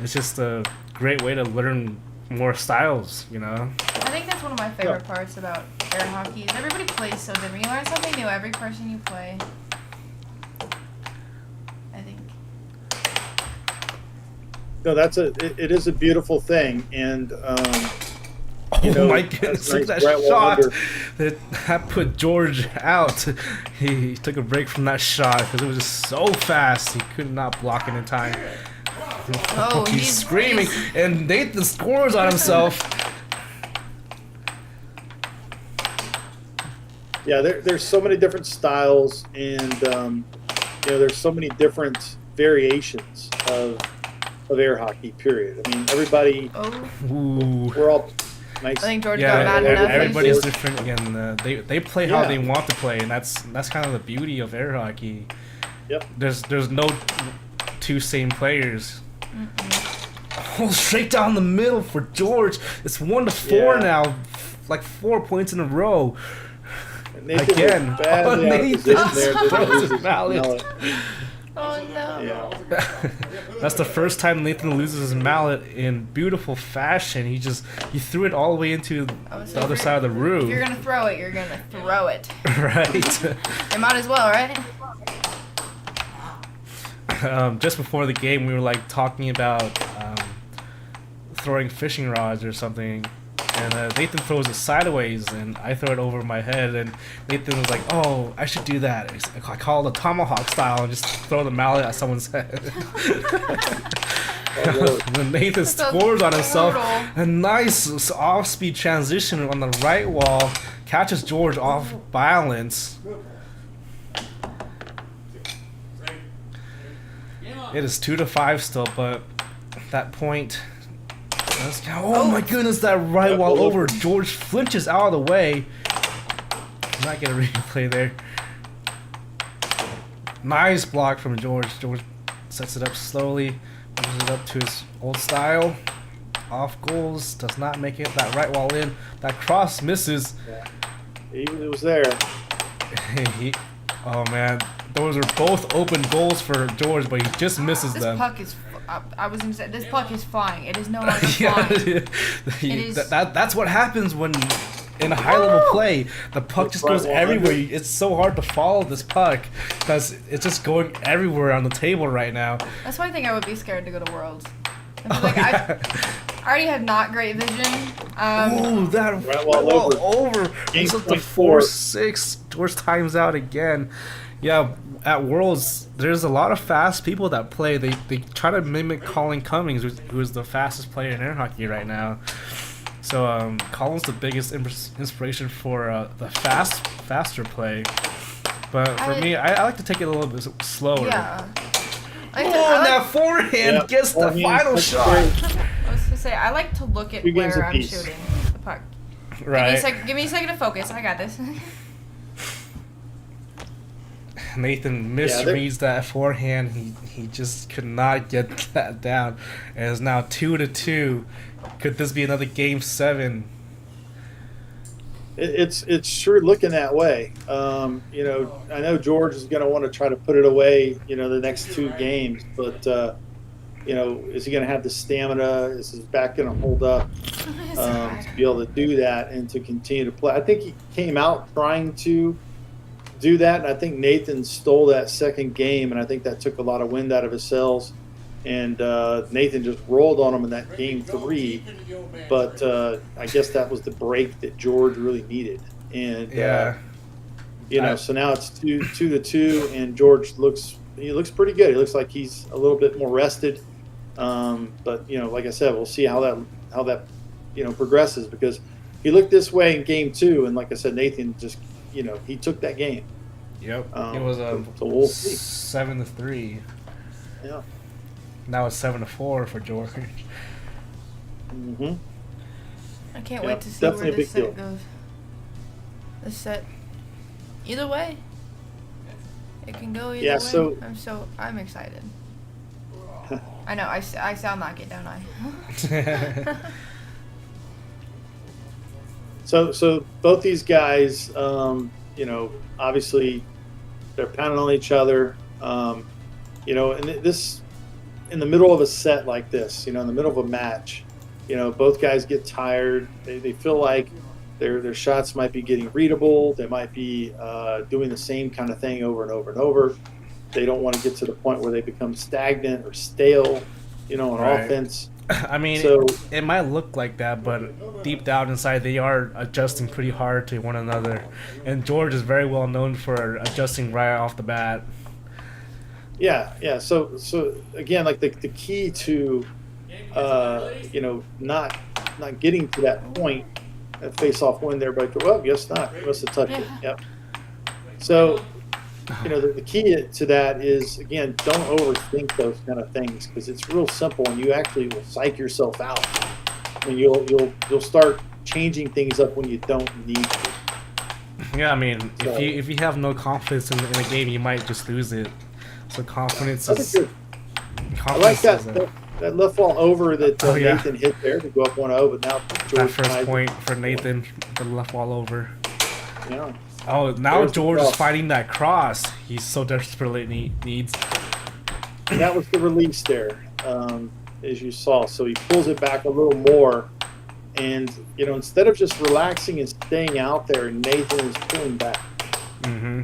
It's just a great way to learn more styles, you know. I think that's one of my favorite parts about air hockey is everybody plays so different. You learn something new every person you play. I think. No, it is a beautiful thing, and Oh know, my goodness, look at nice that right wall shot. under. That put George out. He took a break from that shot because it was just so fast. He could not block it in time. Oh, He's screaming, and Nathan scores on himself. yeah, there's so many different styles, and you know, there's so many different variations of air hockey. Period. I mean, everybody, Oh, Ooh. we're all nice. I think George Yeah, got mad enough. everybody's different again. They play how Yeah. they want to play, and that's kind of the beauty of air hockey. Yep. There's no two same players. Oh, straight down the middle for George. It's 1-4 Yeah. now, like 4 points in a row. Nathan was Again. badly out of Nathan position there, didn't throws lose his his mallet. mallet. Oh no. Yeah. That's the first time Nathan loses his mallet in beautiful fashion. He threw it all the way into the other side of the If room. you're gonna throw it, you're gonna throw it. Right. You might as well, right? Just before the game, we were like talking about throwing fishing rods or something, and Nathan throws it sideways, and I throw it over my head, and Nathan was like, "Oh, I should do that." I call it the tomahawk style and just throw the mallet at someone's head. When Nathan That's scores on himself, brutal. a nice off-speed transition on the right wall catches George off balance. It is 2-5 still, but at that point, oh my goodness, that right wall over. George flinches out of the way. I'm not gonna replay there. Nice block from George. George sets it up slowly, moves it up to his old style. Off goals, does not make it. That right wall in. That cross misses. It was there. Oh man, those are both open goals for George, but he just misses This them. puck is. I was gonna say this puck is flying. It is no longer Yeah, flying. is. That's what happens when in a high level play, the puck just goes everywhere. It's so hard to follow this puck because it's just going everywhere on the table right now. That's why I think I would be scared to go to Worlds. I feel like I already have not great vision. Ooh, that Right wall over. Game It's up to point four. 4-6. George times out again. Yeah, at Worlds, there's a lot of fast people that play. They try to mimic Colin Cummings, who is the fastest player in air hockey right now. So Colin's the biggest inspiration for the faster play. But for me, I like to take it a little bit slower. Yeah. That forehand gets the final shot. I was gonna say I like to look at 2 games where I'm apiece. shooting the puck. Right. Give me a second to focus. I got this. Nathan misreads that forehand. He just could not get that down. And it's now 2-2. Could this be another Game 7? It's sure looking that way. You know, I know George is going to want to try to put it away, you know, the next 2 games, but you know, is he going to have the stamina? Is his back going to hold up to be able to do that and to continue to play? I think he came out trying to do that, and I think Nathan stole that second game, and I think that took a lot of wind out of his sails. And Nathan just rolled on him in that Game 3, but I guess that was the break that George really needed. And you know, so now it's 2-2, and George looks pretty good. He looks like he's a little bit more rested. But you know, like I said, we'll see how that you know progresses, because he looked this way in Game 2, and like I said, Nathan just, you know, he took that game. Yep, it was so we'll see. 7-3. Yeah. Now it's 7-4 for George. Mm-hmm. I can't wait to see where this set goes. This set, either way, it can go either way. I'm excited. I know I sound like it, don't I? So both these guys, you know, obviously they're pounding on each other. You know, and this, in the middle of a set like this, you know, in the middle of a match, you know, both guys get tired. They feel like their shots might be getting readable. They might be doing the same kind of thing over and over and over. They don't want to get to the point where they become stagnant or stale, you know, on offense. I mean, so, it might look like that, but deep down inside, they are adjusting pretty hard to one another. And George is very well known for adjusting right off the bat. Yeah. So again, like the key to, you know, not getting to that point, that face-off win there, but well, guess not. He must have touched it. Yep. So, you know, the key to that is, again, don't overthink those kind of things, because it's real simple, and you actually will psych yourself out. I mean, you'll start changing things up when you don't need to. Yeah, I mean, so, if you have no confidence in a game, you might just lose it. So confidence is. I like that left ball over that Nathan hit there to go up 1-0, but now George, that first point for Nathan, the left ball over. Yeah. Oh, now George is fighting that cross. He so desperately needs. And that was the release there, as you saw. So he pulls it back a little more, and you know, instead of just relaxing and staying out there, Nathan is pulling back. Mm-hmm.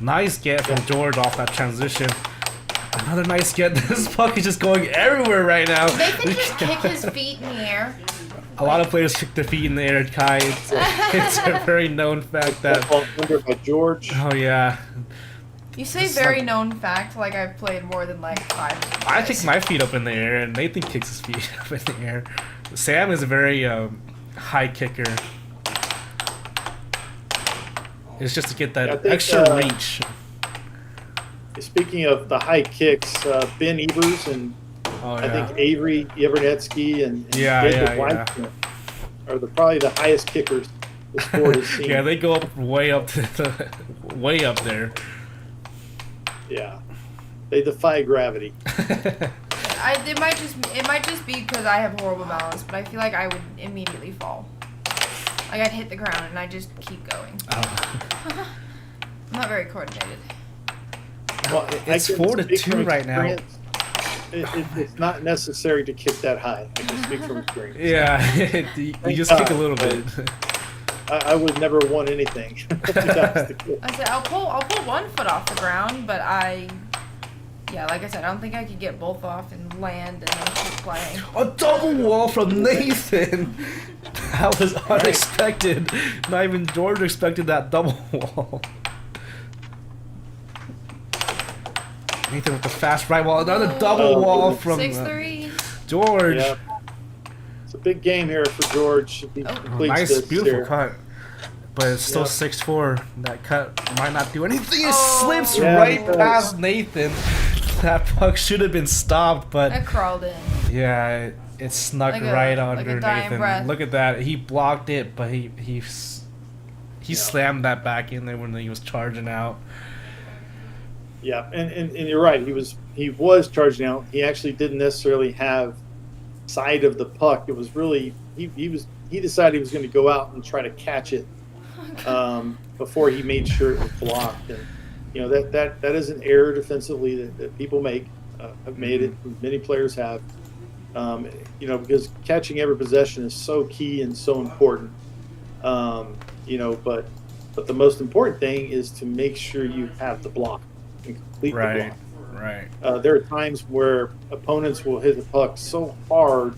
Nice get from George off that transition. Another nice get. This puck is just going everywhere right now. Nathan just kick his feet in the air. A lot of players kick their feet in the air, Kai. It's a very known fact that. Under by George. Oh yeah. You say very known fact, like I've played more than like 5. I kick my feet up in the air, and Nathan kicks his feet up in the air. Sam is a very high kicker. It's just to get that extra reach. Speaking of the high kicks, Ben Evers and I think Avery Yevernetsky and David White are probably the highest kickers the sport has seen. Yeah, they go up way up way up there. Yeah, they defy gravity. It might just be because I have horrible balance, but I feel like I would immediately fall. Like I'd hit the ground and I just keep going. I'm not very coordinated. Well, it's 4-2 right now. It's not necessary to kick that high. I can speak from experience. Yeah, you just kick a little bit. I would never want anything. I said I'll pull 1 foot off the ground, but like I said, I don't think I could get both off and land and then keep playing. A double wall from Nathan. That was unexpected. Not even George expected that double wall. Nathan with the fast right wall. Another double wall from 6-3. George. Yep. It's a big game here for George. Nice, beautiful cut. But it's still 6-4. That cut might not do anything. It slips right past Nathan. That puck should have been stopped, but it crawled in. Yeah, it snuck right under Nathan. Breath. Look at that. He blocked it, but he slammed that back in there when he was charging out. Yeah, and you're right. He was charging out. He actually didn't necessarily have sight of the puck. It was really he decided he was going to go out and try to catch it before he made sure it was blocked. And that is an error defensively that people make. Have made it. Many players have. Because catching every possession is so key and so important. But the most important thing is to make sure you have the block and complete the block. Right. There are times where opponents will hit the puck so hard,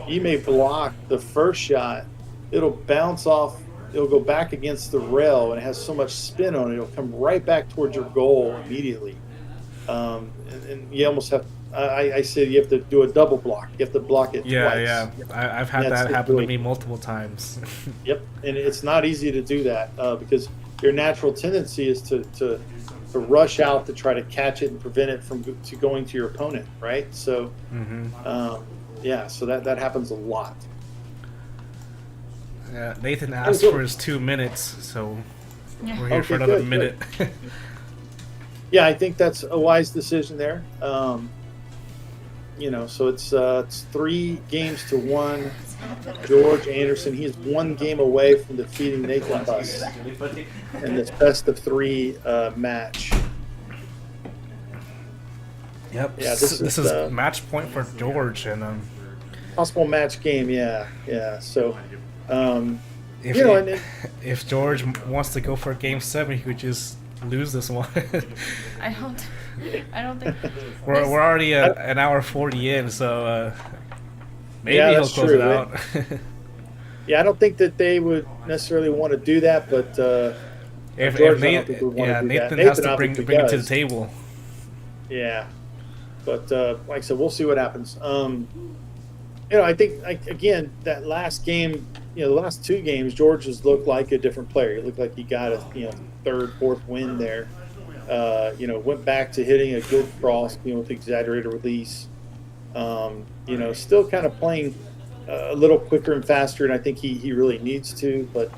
you may block the first shot. It'll bounce off. It'll go back against the rail, and it has so much spin on it. It'll come right back towards your goal immediately. And you almost have. I said you have to do a double block. You have to block it twice. Yeah. I've had that happen to me multiple times. Yep, and it's not easy to do that because your natural tendency is to rush out to try to catch it and prevent it from going to your opponent, right? So, so that happens a lot. Yeah, Nathan asked for his 2 minutes, so we're here for another minute. Yeah, I think that's a wise decision there. So it's 3 games to 1. George Anderson, he is 1 game away from defeating Nathan Buss in this best of 3 match. Yep. Yeah, this is match point for George and possible match game. Yeah. So, if George wants to go for Game 7, he could just lose this one. I don't think we're already an hour 40 in, so maybe he'll close it out. Yeah, I don't think that they would necessarily want to do that, but if Nathan has to bring it to the table. Yeah, but like I said, we'll see what happens. I think again that last game, the last 2 games, George has looked like a different player. He looked like he got a 3rd, 4th win there. Went back to hitting a good cross, with exaggerated release. Still kind of playing a little quicker and faster, and I think he really needs to. But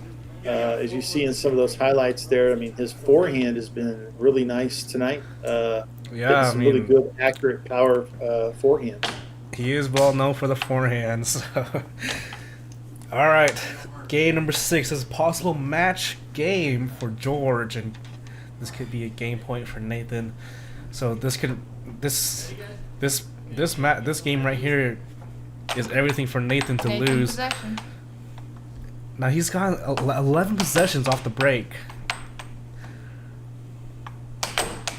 as you see in some of those highlights there, his forehand has been really nice tonight. Really good, accurate power forehand. He is well known for the forehand. So. All right, game number 6 is a possible match game for George, and this could be a game point for Nathan. So this game right here is everything for Nathan to lose. Possession. Now he's got 11 possessions off the break.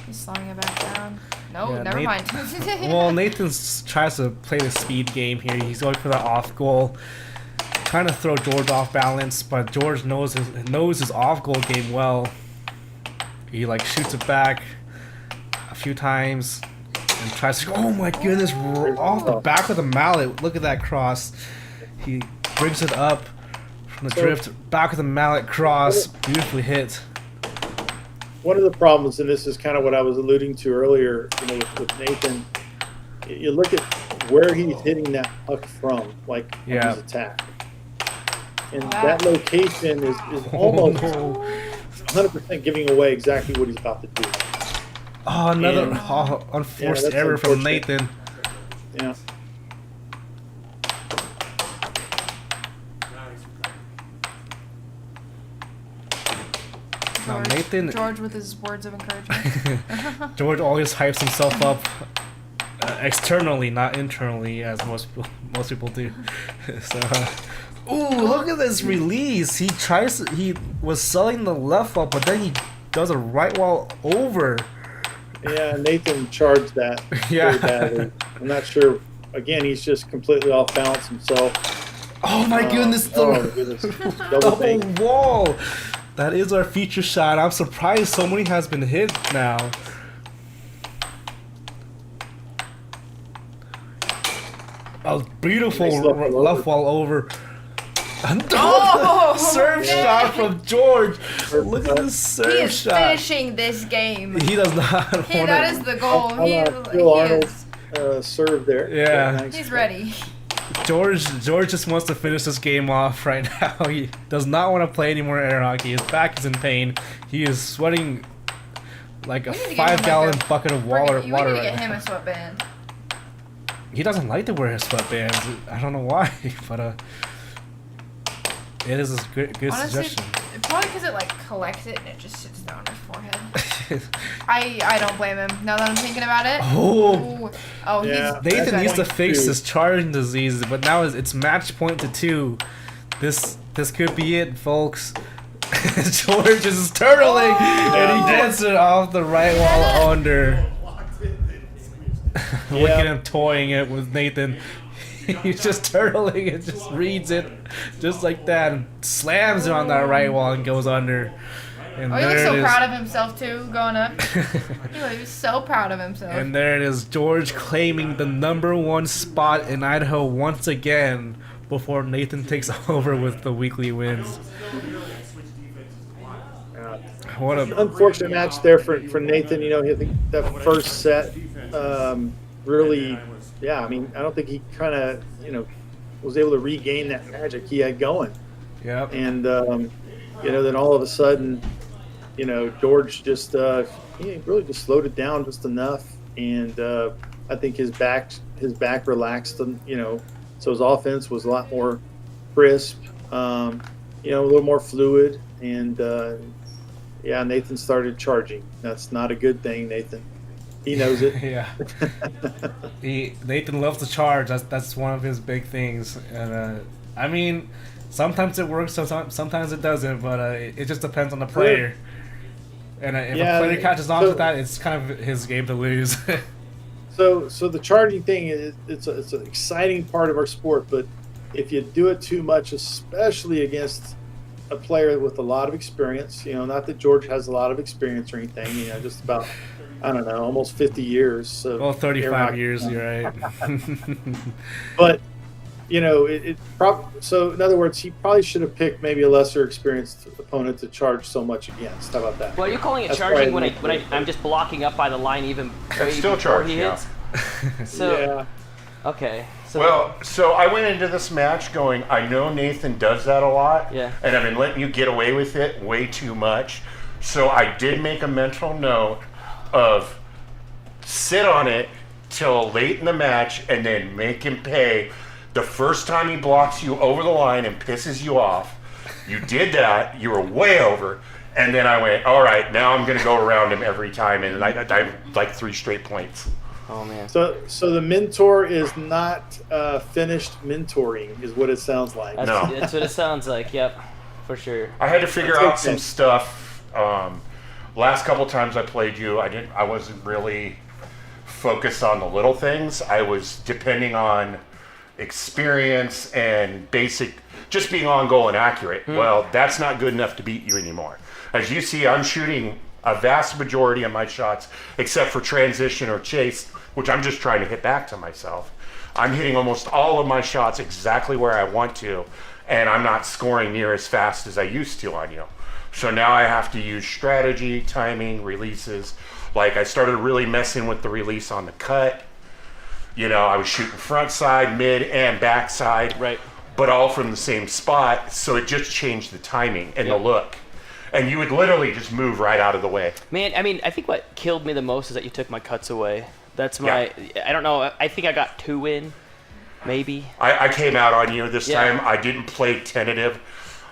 He's slowing it back down. No, never mind. Well, Nathan tries to play the speed game here. He's going for the off goal, trying to throw George off balance, but George knows his off goal game well. He shoots it back a few times and tries to. Oh my goodness! Off the back of the mallet. Look at that cross. He brings it up from the drift, back of the mallet cross, beautifully hit. One of the problems, and this is kind of what I was alluding to earlier, with Nathan. You look at where he's hitting that puck from, on his attack, and that location is almost 100% giving away exactly what he's about to do. Oh, another unforced error from Nathan. Yeah. George with his words of encouragement. George always hypes himself up externally, not internally, as most people do. So, ooh, look at this release. He was selling the left wall, but then he does a right wall over. Yeah, Nathan charged that very badly. I'm not sure. Again, he's just completely off balance himself. Oh my goodness! Double wall. That is our feature shot. I'm surprised so many has been hit now. A beautiful left wall over. Serve shot from George. Look at this serve shot. He is finishing this game. He does not want it. That is the goal. Phil Arnold's serve there. Yeah. Nice. He's ready. George just wants to finish this game off right now. He does not want to play any more air hockey. His back is in pain. He is sweating like a We need to get him, 5-gallon like, bucket of we water. need to Water get right him now. a sweatband. He doesn't like to wear his sweatbands. I don't know why, but it is a good Honestly, suggestion. probably because it like collects it and it just sits down his forehead. I don't blame him. Now that I'm thinking about it. Oh. Oh, Yeah. he's Nathan needs to Point fix two. his charging disease, but now it's match point to 2. This could be it, folks. George is turtling, and he gets it off the right wall under. Look at him toying it with Nathan. He's just turtling and just reads it just like that and slams it on that right wall and goes under. And Oh, he looks there so it is. proud of himself too, going up. He was so proud of himself. And there it is, George claiming the #1 spot in Idaho once again before Nathan takes over with the weekly wins. What a Unfortunate match there for Nathan. You know, I think that first set really, I mean, I don't think he kind of, was able to regain that magic he had going. Yep. And, then all of a sudden, George just, he really just slowed it down just enough. And I think his back relaxed, so his offense was a lot more crisp, a little more fluid. And, Nathan started charging. That's not a good thing, Nathan. He knows it. Yeah. Nathan loves to charge. That's one of his big things. And I mean, sometimes it works, sometimes it doesn't. But it just depends on the player. And if a player catches on to that, it's kind of his game to lose. So the charging thing it's an exciting part of our sport, but if you do it too much, especially against a player with a lot of experience, not that George has a lot of experience or anything, just about, I don't know, almost 50 years. Well, 35 years, you're right. But, so in other words, he probably should have picked maybe a lesser experienced opponent to charge so much against. How about that? Well, are you calling it That's charging probably when I'm just blocking up by the line even way still before charge, he yeah. hits? So, okay. So I went into this match going, I know Nathan does that a lot, Yeah. and I've been letting you get away with it way too much. So I did make a mental note of sit on it till late in the match and then make him pay. The first time he blocks you over the line and pisses you off, you did that, you were way over, and then I went, all right, now I'm going to go around him every time, and I like 3 straight points. Oh man. So the mentor is not finished mentoring, is what it sounds like. That's what it sounds like. Yep, for sure. I had to figure That's out okay. some stuff. Last couple times I played you, I wasn't really focused on the little things. I was depending on experience and basic, just being on goal and accurate. Well, that's not good enough to beat you anymore. As you see, I'm shooting a vast majority of my shots, except for transition or chase, which I'm just trying to hit back to myself. I'm hitting almost all of my shots exactly where I want to, and I'm not scoring near as fast as I used to on you. So now I have to use strategy, timing, releases. Like I started really messing with the release on the cut. I was shooting front side, mid, and back side, Right. but all from the same spot. So it just changed the timing and the look. And you would literally just move right out of the way. Man, I mean, I think what killed me the most is that you took my cuts away. That's my. I don't know. I think I got 2 in, maybe. I came out on you this Yeah. time. I didn't play tentative.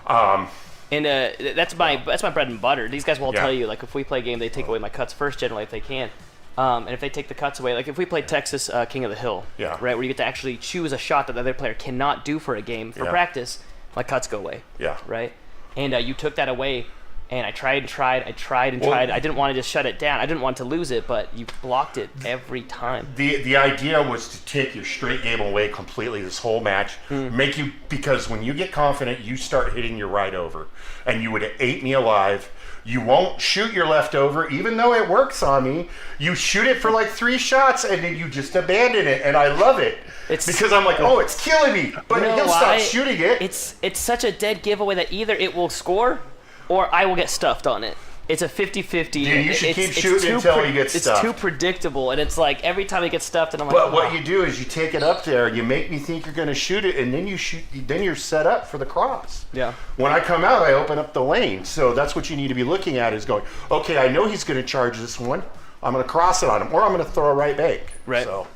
And that's my bread and butter. These guys will all Yeah. tell you, like, if we play a game, they take away my cuts first, generally, if they can. And if they take the cuts away, like if we played Texas King of the Hill, Yeah. right, where you get to actually choose a shot that the other player cannot do for a game for Yeah. practice, my cuts go away. Yeah. Right. And you took that away, and I tried and tried. Well- I didn't want to just shut it down. I didn't want to lose it, but you blocked it every time. The idea was to take your straight game away completely this whole match, make you, because when you get confident, you start hitting your right over, and you would have ate me alive. You won't shoot your left over, even though it works on me. You shoot it for like 3 shots, and then you just abandon it, and I love it. Because I'm like, oh, it's killing me, but You know he'll why? stop shooting it. It's such a dead giveaway that either it will score, or I will get stuffed on it. it's a 50-50. Dude, you should keep It's shooting too until he gets stuffed. It's too predictable, and it's like every time he gets stuffed, and I'm like, But what you do is you take it up there, you make me think you're going to shoot it, and then you shoot. Then you're set up for the cross. Yeah. When I come out, I open up the lane. So that's what you need to be looking at is going, okay, I know he's going to charge this one. I'm going to cross it on him, or I'm going to throw a right bank. Right. So,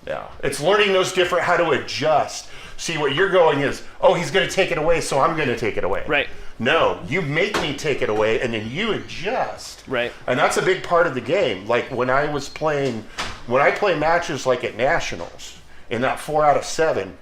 yeah. It's learning those different, how to adjust. See, what you're going is, oh, he's going to take it away, so I'm going to take it away. Right. No, you make me take it away, and then you adjust. Right. And that's a big part of the game. Like when I play matches like at Nationals, in that 4 out of 7,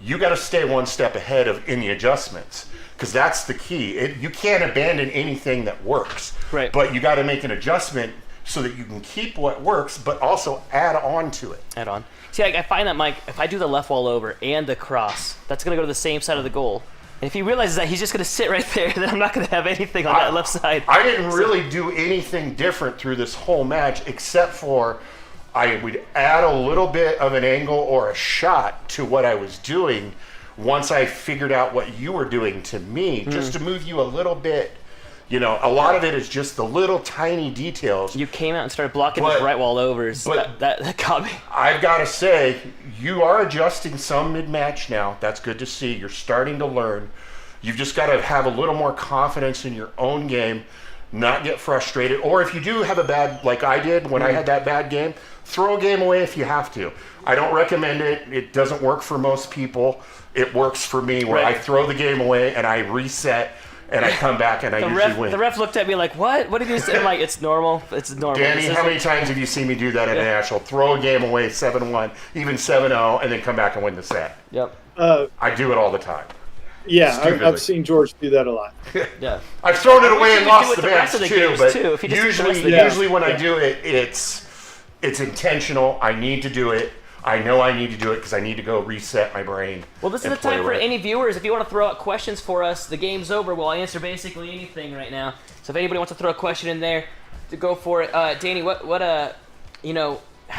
you got to stay one step ahead of any adjustments, because that's the key. You can't abandon anything that works. Right. But you got to make an adjustment so that you can keep what works, but also add on to it. Add on. See, I find that, Mike, if I do the left wall over and the cross, that's going to go to the same side of the goal. And if he realizes that he's just going to sit right there, then I'm not going to have anything on that left side. I didn't really do anything different through this whole match, except for I would add a little bit of an angle or a shot to what I was doing once I figured out what you were doing to me, just to move you a little bit. You know, a lot of it is just the little tiny details. You came out and started blocking his right wall overs. But that got me. I've got to say, you are adjusting some mid-match now. That's good to see. You're starting to learn. You've just got to have a little more confidence in your own game, not get frustrated. Or if you do have a bad, like I did when I had that bad game, throw a game away if you have to. I don't recommend it. It doesn't work for most people. It works for me where I throw the game away and I reset. And I come back and I usually win. The ref looked at me like, what? What did you say? I'm like, it's normal. It's normal. Danny, how many times have you seen me do that at a national? Throw a game away 7-1, even 7-0, and then come back and win the set. Yep. I do it all the time. Yeah, I've seen George do that a lot. Yeah. I've thrown it away and lost the match too, but too. Usually when I do it, it's intentional. I need to do it. I know I need to do it because I need to go reset my brain. Well, this is the time for any viewers. If you want to throw out questions for us, the game's over. We'll answer basically anything right now. So if anybody wants to throw a question in there, to go for it. Danny,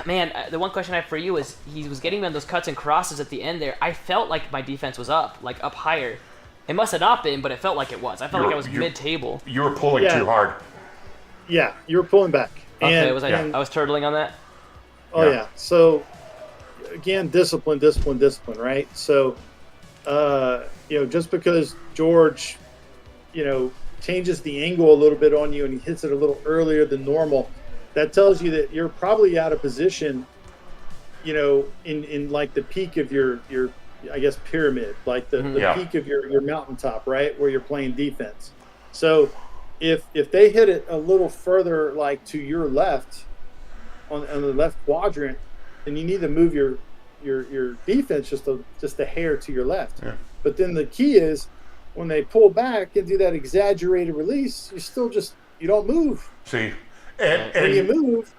man, the one question I have for you is he was getting me on those cuts and crosses at the end there. I felt like my defense was up higher. It must have not been, but it felt like it was. I felt like I was mid-table. You were pulling too hard. Yeah, you were pulling back. Okay, I was turtling on that? Oh, yeah. So, again, discipline, right? So, just because George, changes the angle a little bit on you and he hits it a little earlier than normal, that tells you that you're probably out of position, in like the peak of your I guess pyramid, like the peak of your mountaintop, right, where you're playing defense. So if they hit it a little further, like to your left, on the left quadrant, then you need to move your defense just a hair to your left. Yeah. But then the key is when they pull back and do that exaggerated release, you don't move. See, and when you move,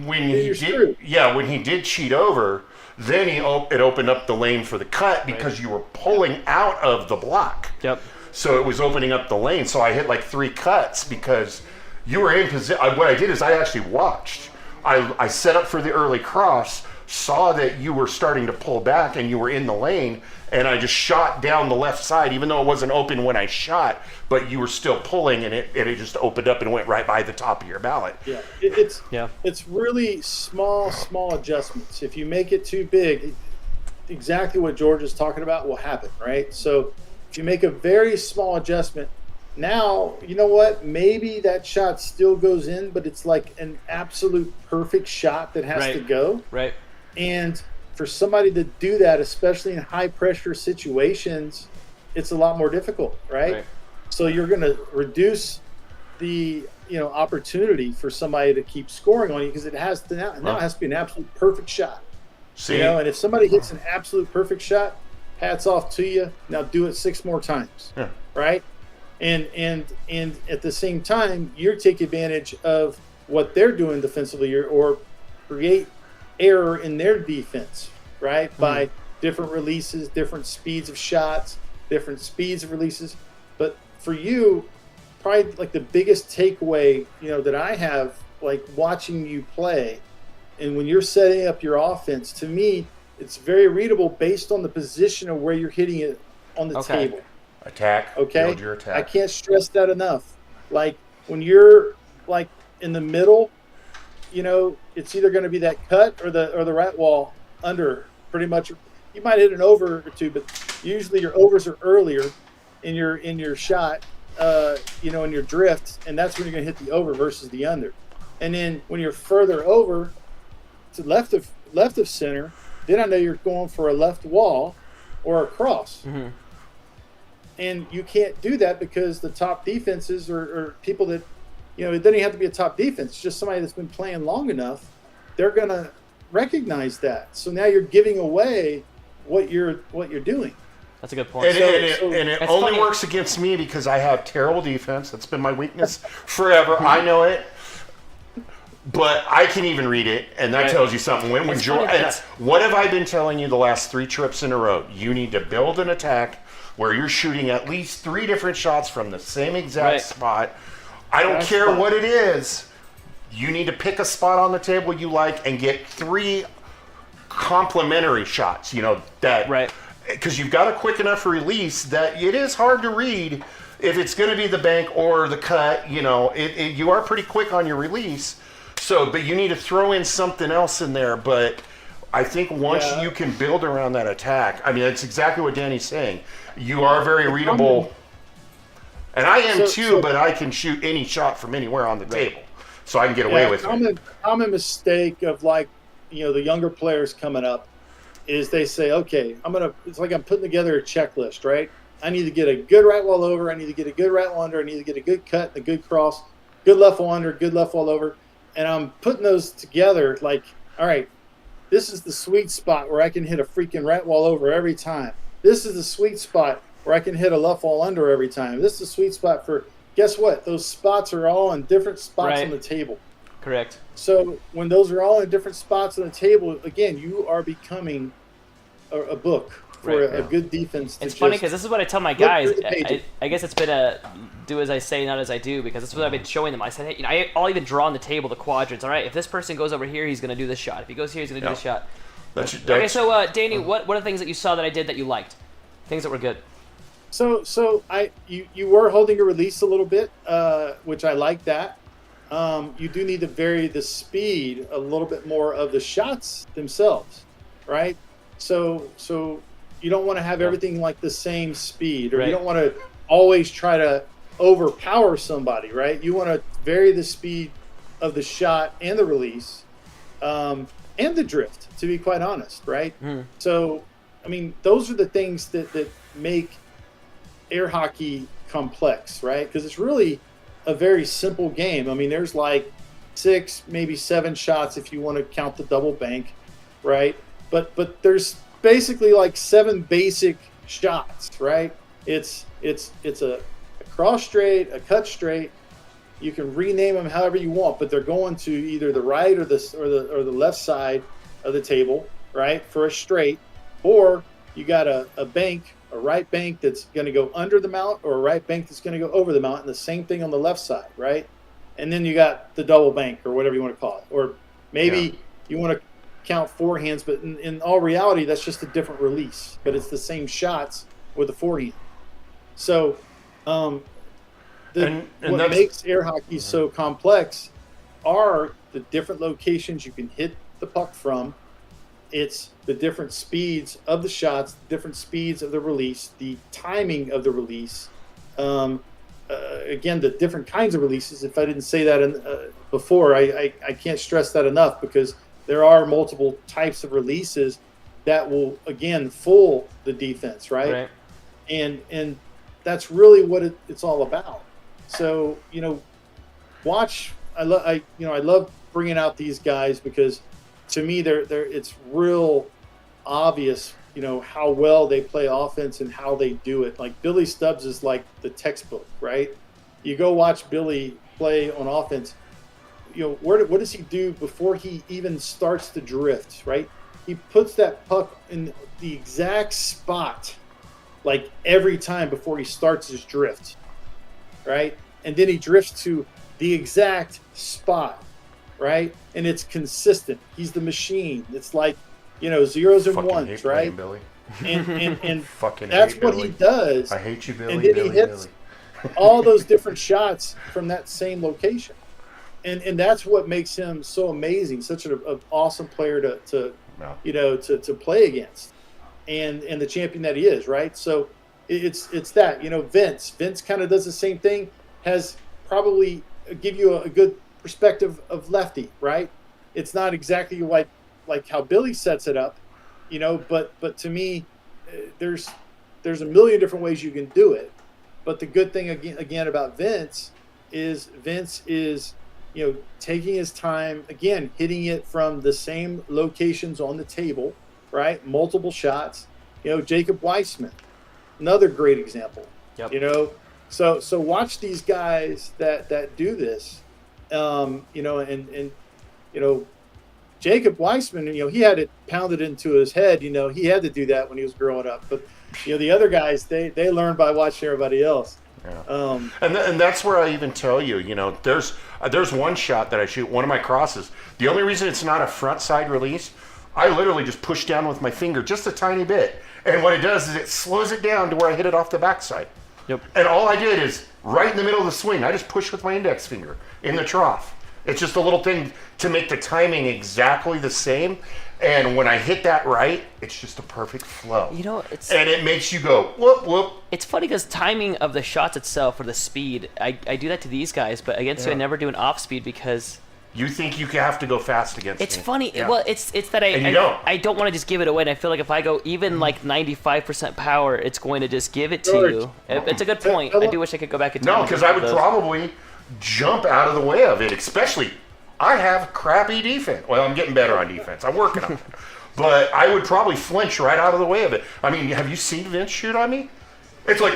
when he did cheat over, then it opened up the lane for the cut because you were pulling out of the block. Yep. So it was opening up the lane. So I hit like 3 cuts because you were in position. What I did is I actually watched. I set up for the early cross, saw that you were starting to pull back and you were in the lane, and I just shot down the left side, even though it wasn't open when I shot, but you were still pulling, and it just opened up and went right by the top of your mallet. Yeah, it's really small adjustments. If you make it too big, exactly what George is talking about will happen, right? So if you make a very small adjustment, now, you know what? Maybe that shot still goes in, but it's like an absolute perfect shot that has to go. Right. And for somebody to do that, especially in high pressure situations, it's a lot more difficult, right? So you're going to reduce the opportunity for somebody to keep scoring on you because it has to now it has to be an absolute perfect shot. See? And if somebody hits an absolute perfect shot, hats off to you. Now do it 6 more times, right? And at the same time, you take advantage of what they're doing defensively or create error in their defense, right? By different releases, different speeds of shots, different speeds of releases. But for you, probably like the biggest takeaway, that I have, like watching you play, and when you're setting up your offense, to me, it's very readable based on the position of where you're hitting it on the table. Attack. Okay. Build your attack. I can't stress that enough. Like when you're like in the middle, it's either going to be that cut or the rat wall under. Pretty much, you might hit an over or two, but usually your overs are earlier in your shot, in your drift, and that's when you're going to hit the over versus the under. And then when you're further over to left of center, then I know you're going for a left wall or a cross. Mm-hmm. And you can't do that because the top defenses are people that, it doesn't even have to be a top defense. It's just somebody that's been playing long enough. They're going to recognize that. So now you're giving away what you're doing. That's a good point. And it only funny. works against me because I have terrible defense. That's been my weakness forever. I know it. But I can even read it, and that tells you something. What have I been telling you the last 3 trips in a row? You need to build an attack where you're shooting at least 3 different shots from the same exact spot. I don't care what it is. You need to pick a spot on the table you like and get 3 complementary shots. Because you've got a quick enough release that it is hard to read if it's going to be the bank or the cut. You are pretty quick on your release. So, but you need to throw in something else in there. But I think once you can build around that attack, I mean, that's exactly what Danny's saying. You are very readable. And I am too, but I can shoot any shot from anywhere on the table. So I can get away with it. Common mistake of the younger players coming up is they say, okay, it's like I'm putting together a checklist, right? I need to get a good right wall over. I need to get a good right wall under. I need to get a good cut, a good cross, good left wall under, good left wall over. And I'm putting those together like, all right, this is the sweet spot where I can hit a freaking right wall over every time. This is the sweet spot where I can hit a left wall under every time. This is the sweet spot for, guess what? Those spots are all in different spots on the table. Correct. So when those are all in different spots on the table, again, you are becoming a book for a good defense. It's funny because this is what I tell my guys. I guess it's been a do as I say, not as I do, because that's what I've been showing them. I said, hey, I'll even draw on the table the quadrants. All right, if this person goes over here, he's going to do this shot. If he goes here, he's going to do this shot. Okay, so Danny, what are the things that you saw that I did that you liked? Things that were good. So you were holding your release a little bit, which I like that. You do need to vary the speed a little bit more of the shots themselves, right? So you don't want to have everything like the same speed, or you don't want to always try to overpower somebody, right? You want to vary the speed of the shot and the release, and the drift, to be quite honest, right? So, I mean, those are the things that make air hockey complex, right? Because it's really a very simple game. I mean, there's like 6, maybe 7 shots if you want to count the double bank, right? But there's basically like 7 basic shots, right? It's a cross straight, a cut straight. You can rename them however you want, but they're going to either the right or the left side of the table, right, for a straight, or you got a bank, a right bank that's going to go under the mount, or a right bank that's going to go over the mount, and the same thing on the left side, right? And then you got the double bank, or whatever you want to call it, or maybe you want to count forehands, but in all reality, that's just a different release, but it's the same shots with the forehand. So, what makes air hockey so complex are the different locations you can hit the puck from. It's the different speeds of the shots, the different speeds of the release, the timing of the release. Again, the different kinds of releases. If I didn't say that before, I can't stress that enough, because there are multiple types of releases that will, again, fool the defense, right? And that's really what it's all about. So, watch. I love bringing out these guys, because to me, it's real obvious, how well they play offense and how they do it. Like Billy Stubbs is like the textbook, right? You go watch Billy play on offense. What does he do before he even starts to drift, right? He puts that puck in the exact spot, like every time before he starts his drift, right? And then he drifts to the exact spot, right? And it's consistent. He's the machine. It's like, zeros and ones, right? Billy. And Fucking that's hate what Billy. he does. I hate you, Billy. And then Billy, he hits. Billy. all those different shots from that same location. And that's what makes him so amazing, such an awesome player to play against, and the champion that he is, right? So it's that, Vince kind of does the same thing, has probably give you a good perspective of lefty, right? It's not exactly like how Billy sets it up, but to me, there's a million different ways you can do it. But the good thing again about Vince is taking his time, again, hitting it from the same locations on the table, right? Multiple shots. Jacob Weissman, another great example. Yep. So watch these guys that do this, Jacob Weissman, he had it pounded into his head. He had to do that when he was growing up. But the other guys, they learn by watching everybody else. Yeah. And that's where I even tell you, there's one shot that I shoot, one of my crosses. The only reason it's not a front side release, I literally just push down with my finger just a tiny bit. And what it does is it slows it down to where I hit it off the backside. Yep. And all I did is right in the middle of the swing, I just pushed with my index finger in the trough. It's just a little thing to make the timing exactly the same. And when I hit that right, it's just a perfect flow. And it makes you go, whoop, whoop. It's funny because timing of the shots itself or the speed, I do that to these guys, but against you I never do an off speed because... You think you have to go fast against me. It's funny. Yeah. Well, it's that I don't want to just give it away. And I feel like if I go even like 95% power, it's going to just give it to you. It's a good point. I do wish I could go back and No, because I would probably jump out of the way of it, especially... I have crappy defense. Well, I'm getting better on defense. I'm working on it. But I would probably flinch right out of the way of it. I mean, have you seen Vince shoot on me? It's like,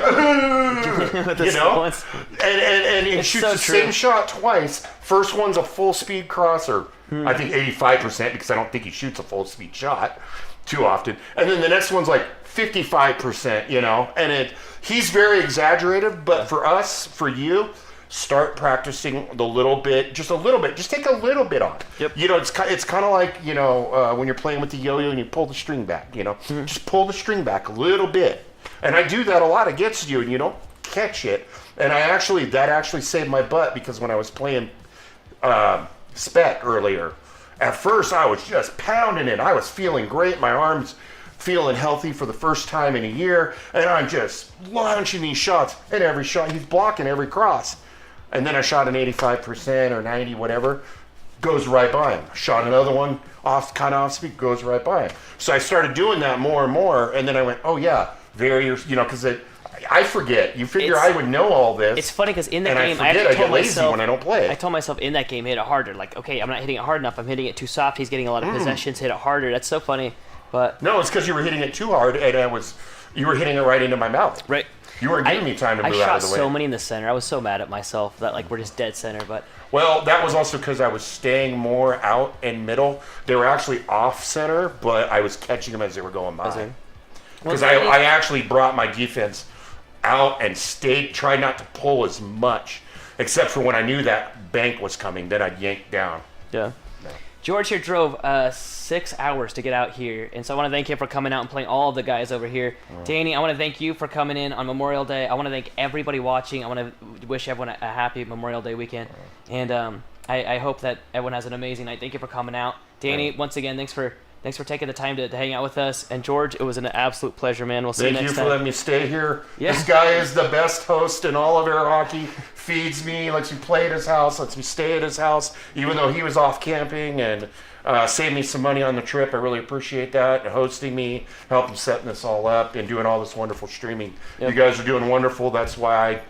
and he shoots the same shot twice. First one's a full speed crosser. I think 85% because I don't think he shoots a full speed shot too often. And then the next one's like 55%, and he's very exaggerated. But for us, for you, start practicing the little bit, just a little bit. Just take a little bit on. Yep. It's kind of like, when you're playing with the yo-yo and you pull the string back, Just pull the string back a little bit. And I do that a lot against you, and you don't catch it. And that actually saved my butt because when I was playing spec earlier, at first I was just pounding it. I was feeling great. My arms feeling healthy for the first time in a year. And I'm just launching these shots. And every shot, he's blocking every cross. And then I shot an 85% or 90, whatever, goes right by him. Shot another one off speed, goes right by him. So I started doing that more and more, and then I went, oh yeah, because I forget. You figure I would know all this. It's funny because in the and game, I get lazy when I don't play it. I told myself in that game, hit it harder. Like, okay, I'm not hitting it hard enough. I'm hitting it too soft. He's getting a lot of possessions. Hit it harder. That's so funny. But no, it's because you were hitting it too hard, and you were hitting it right into my mouth. Right. You weren't giving me time to move out of the way. I shot so many in the center. I was so mad at myself that we're just dead center. But well, that was also because I was staying more out and middle. They were actually off center, but I was catching them as they were going by. Because I actually brought my defense out and tried not to pull as much, except for when I knew that bank was coming. Then I'd yank down. Yeah. George here drove 6 hours to get out here, and so I want to thank him for coming out and playing all of the guys over here. Danny, I want to thank you for coming in on Memorial Day. I want to thank everybody watching. I want to wish everyone a happy Memorial Day weekend, and I hope that everyone has an amazing night. Thank you for coming out. Danny, once again, thanks for taking the time to hang out with us. And George, it was an absolute pleasure, man. We'll see you next time. Thank you for letting me stay here. Yeah. This guy is the best host in all of air hockey. Feeds me, lets me play at his house, lets me stay at his house, even though he was off camping, and saved me some money on the trip. I really appreciate that. And hosting me, helping setting this all up, and doing all this wonderful streaming. Yep. You guys are doing wonderful. That's why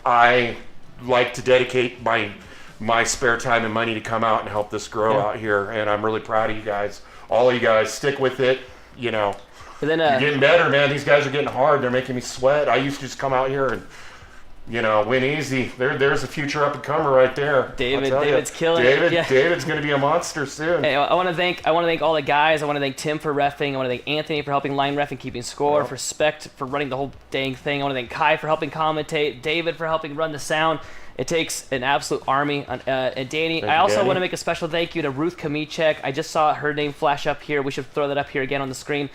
I like to dedicate my spare time and money to come out and help this grow out here. And I'm really proud of you guys. All of you guys, stick with it. And then, you're getting better, man. These guys are getting hard. They're making me sweat. I used to just come out here and, win easy. There's a future up and comer right there. David's killing it. Yeah. David's going to be a monster soon. Hey, I want to thank all the guys. I want to thank Tim for reffing. I want to thank Anthony for helping line ref and keeping score. For Spect for running the whole dang thing. I want to thank Kai for helping commentate. David for helping run the sound. It takes an absolute army. And Danny, I also want to make a special thank you to Ruth Kamichek. I just saw her name flash up here. We should throw that up here again on the screen.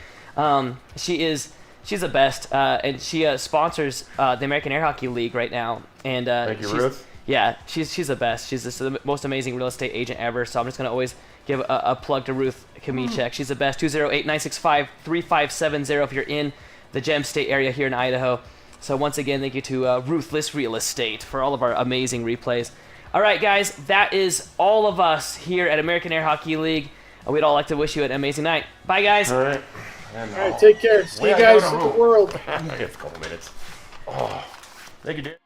She is She's the best, and she sponsors the American Air Hockey League right now. And Thank you, Ruth. Yeah, she's the best. She's just the most amazing real estate agent ever. So I'm just gonna always give a plug to Ruth Kamichek. She's the best. 208-965-3570 if you're in the Gem State area here in Idaho. So once again, thank you to Ruthless Real Estate for all of our amazing replays. All right, guys, that is all of us here at American Air Hockey League. We'd all like to wish you an amazing night. Bye, guys. All right. All right, take care. See you guys in the world. It's a couple minutes. Oh, thank you, dude.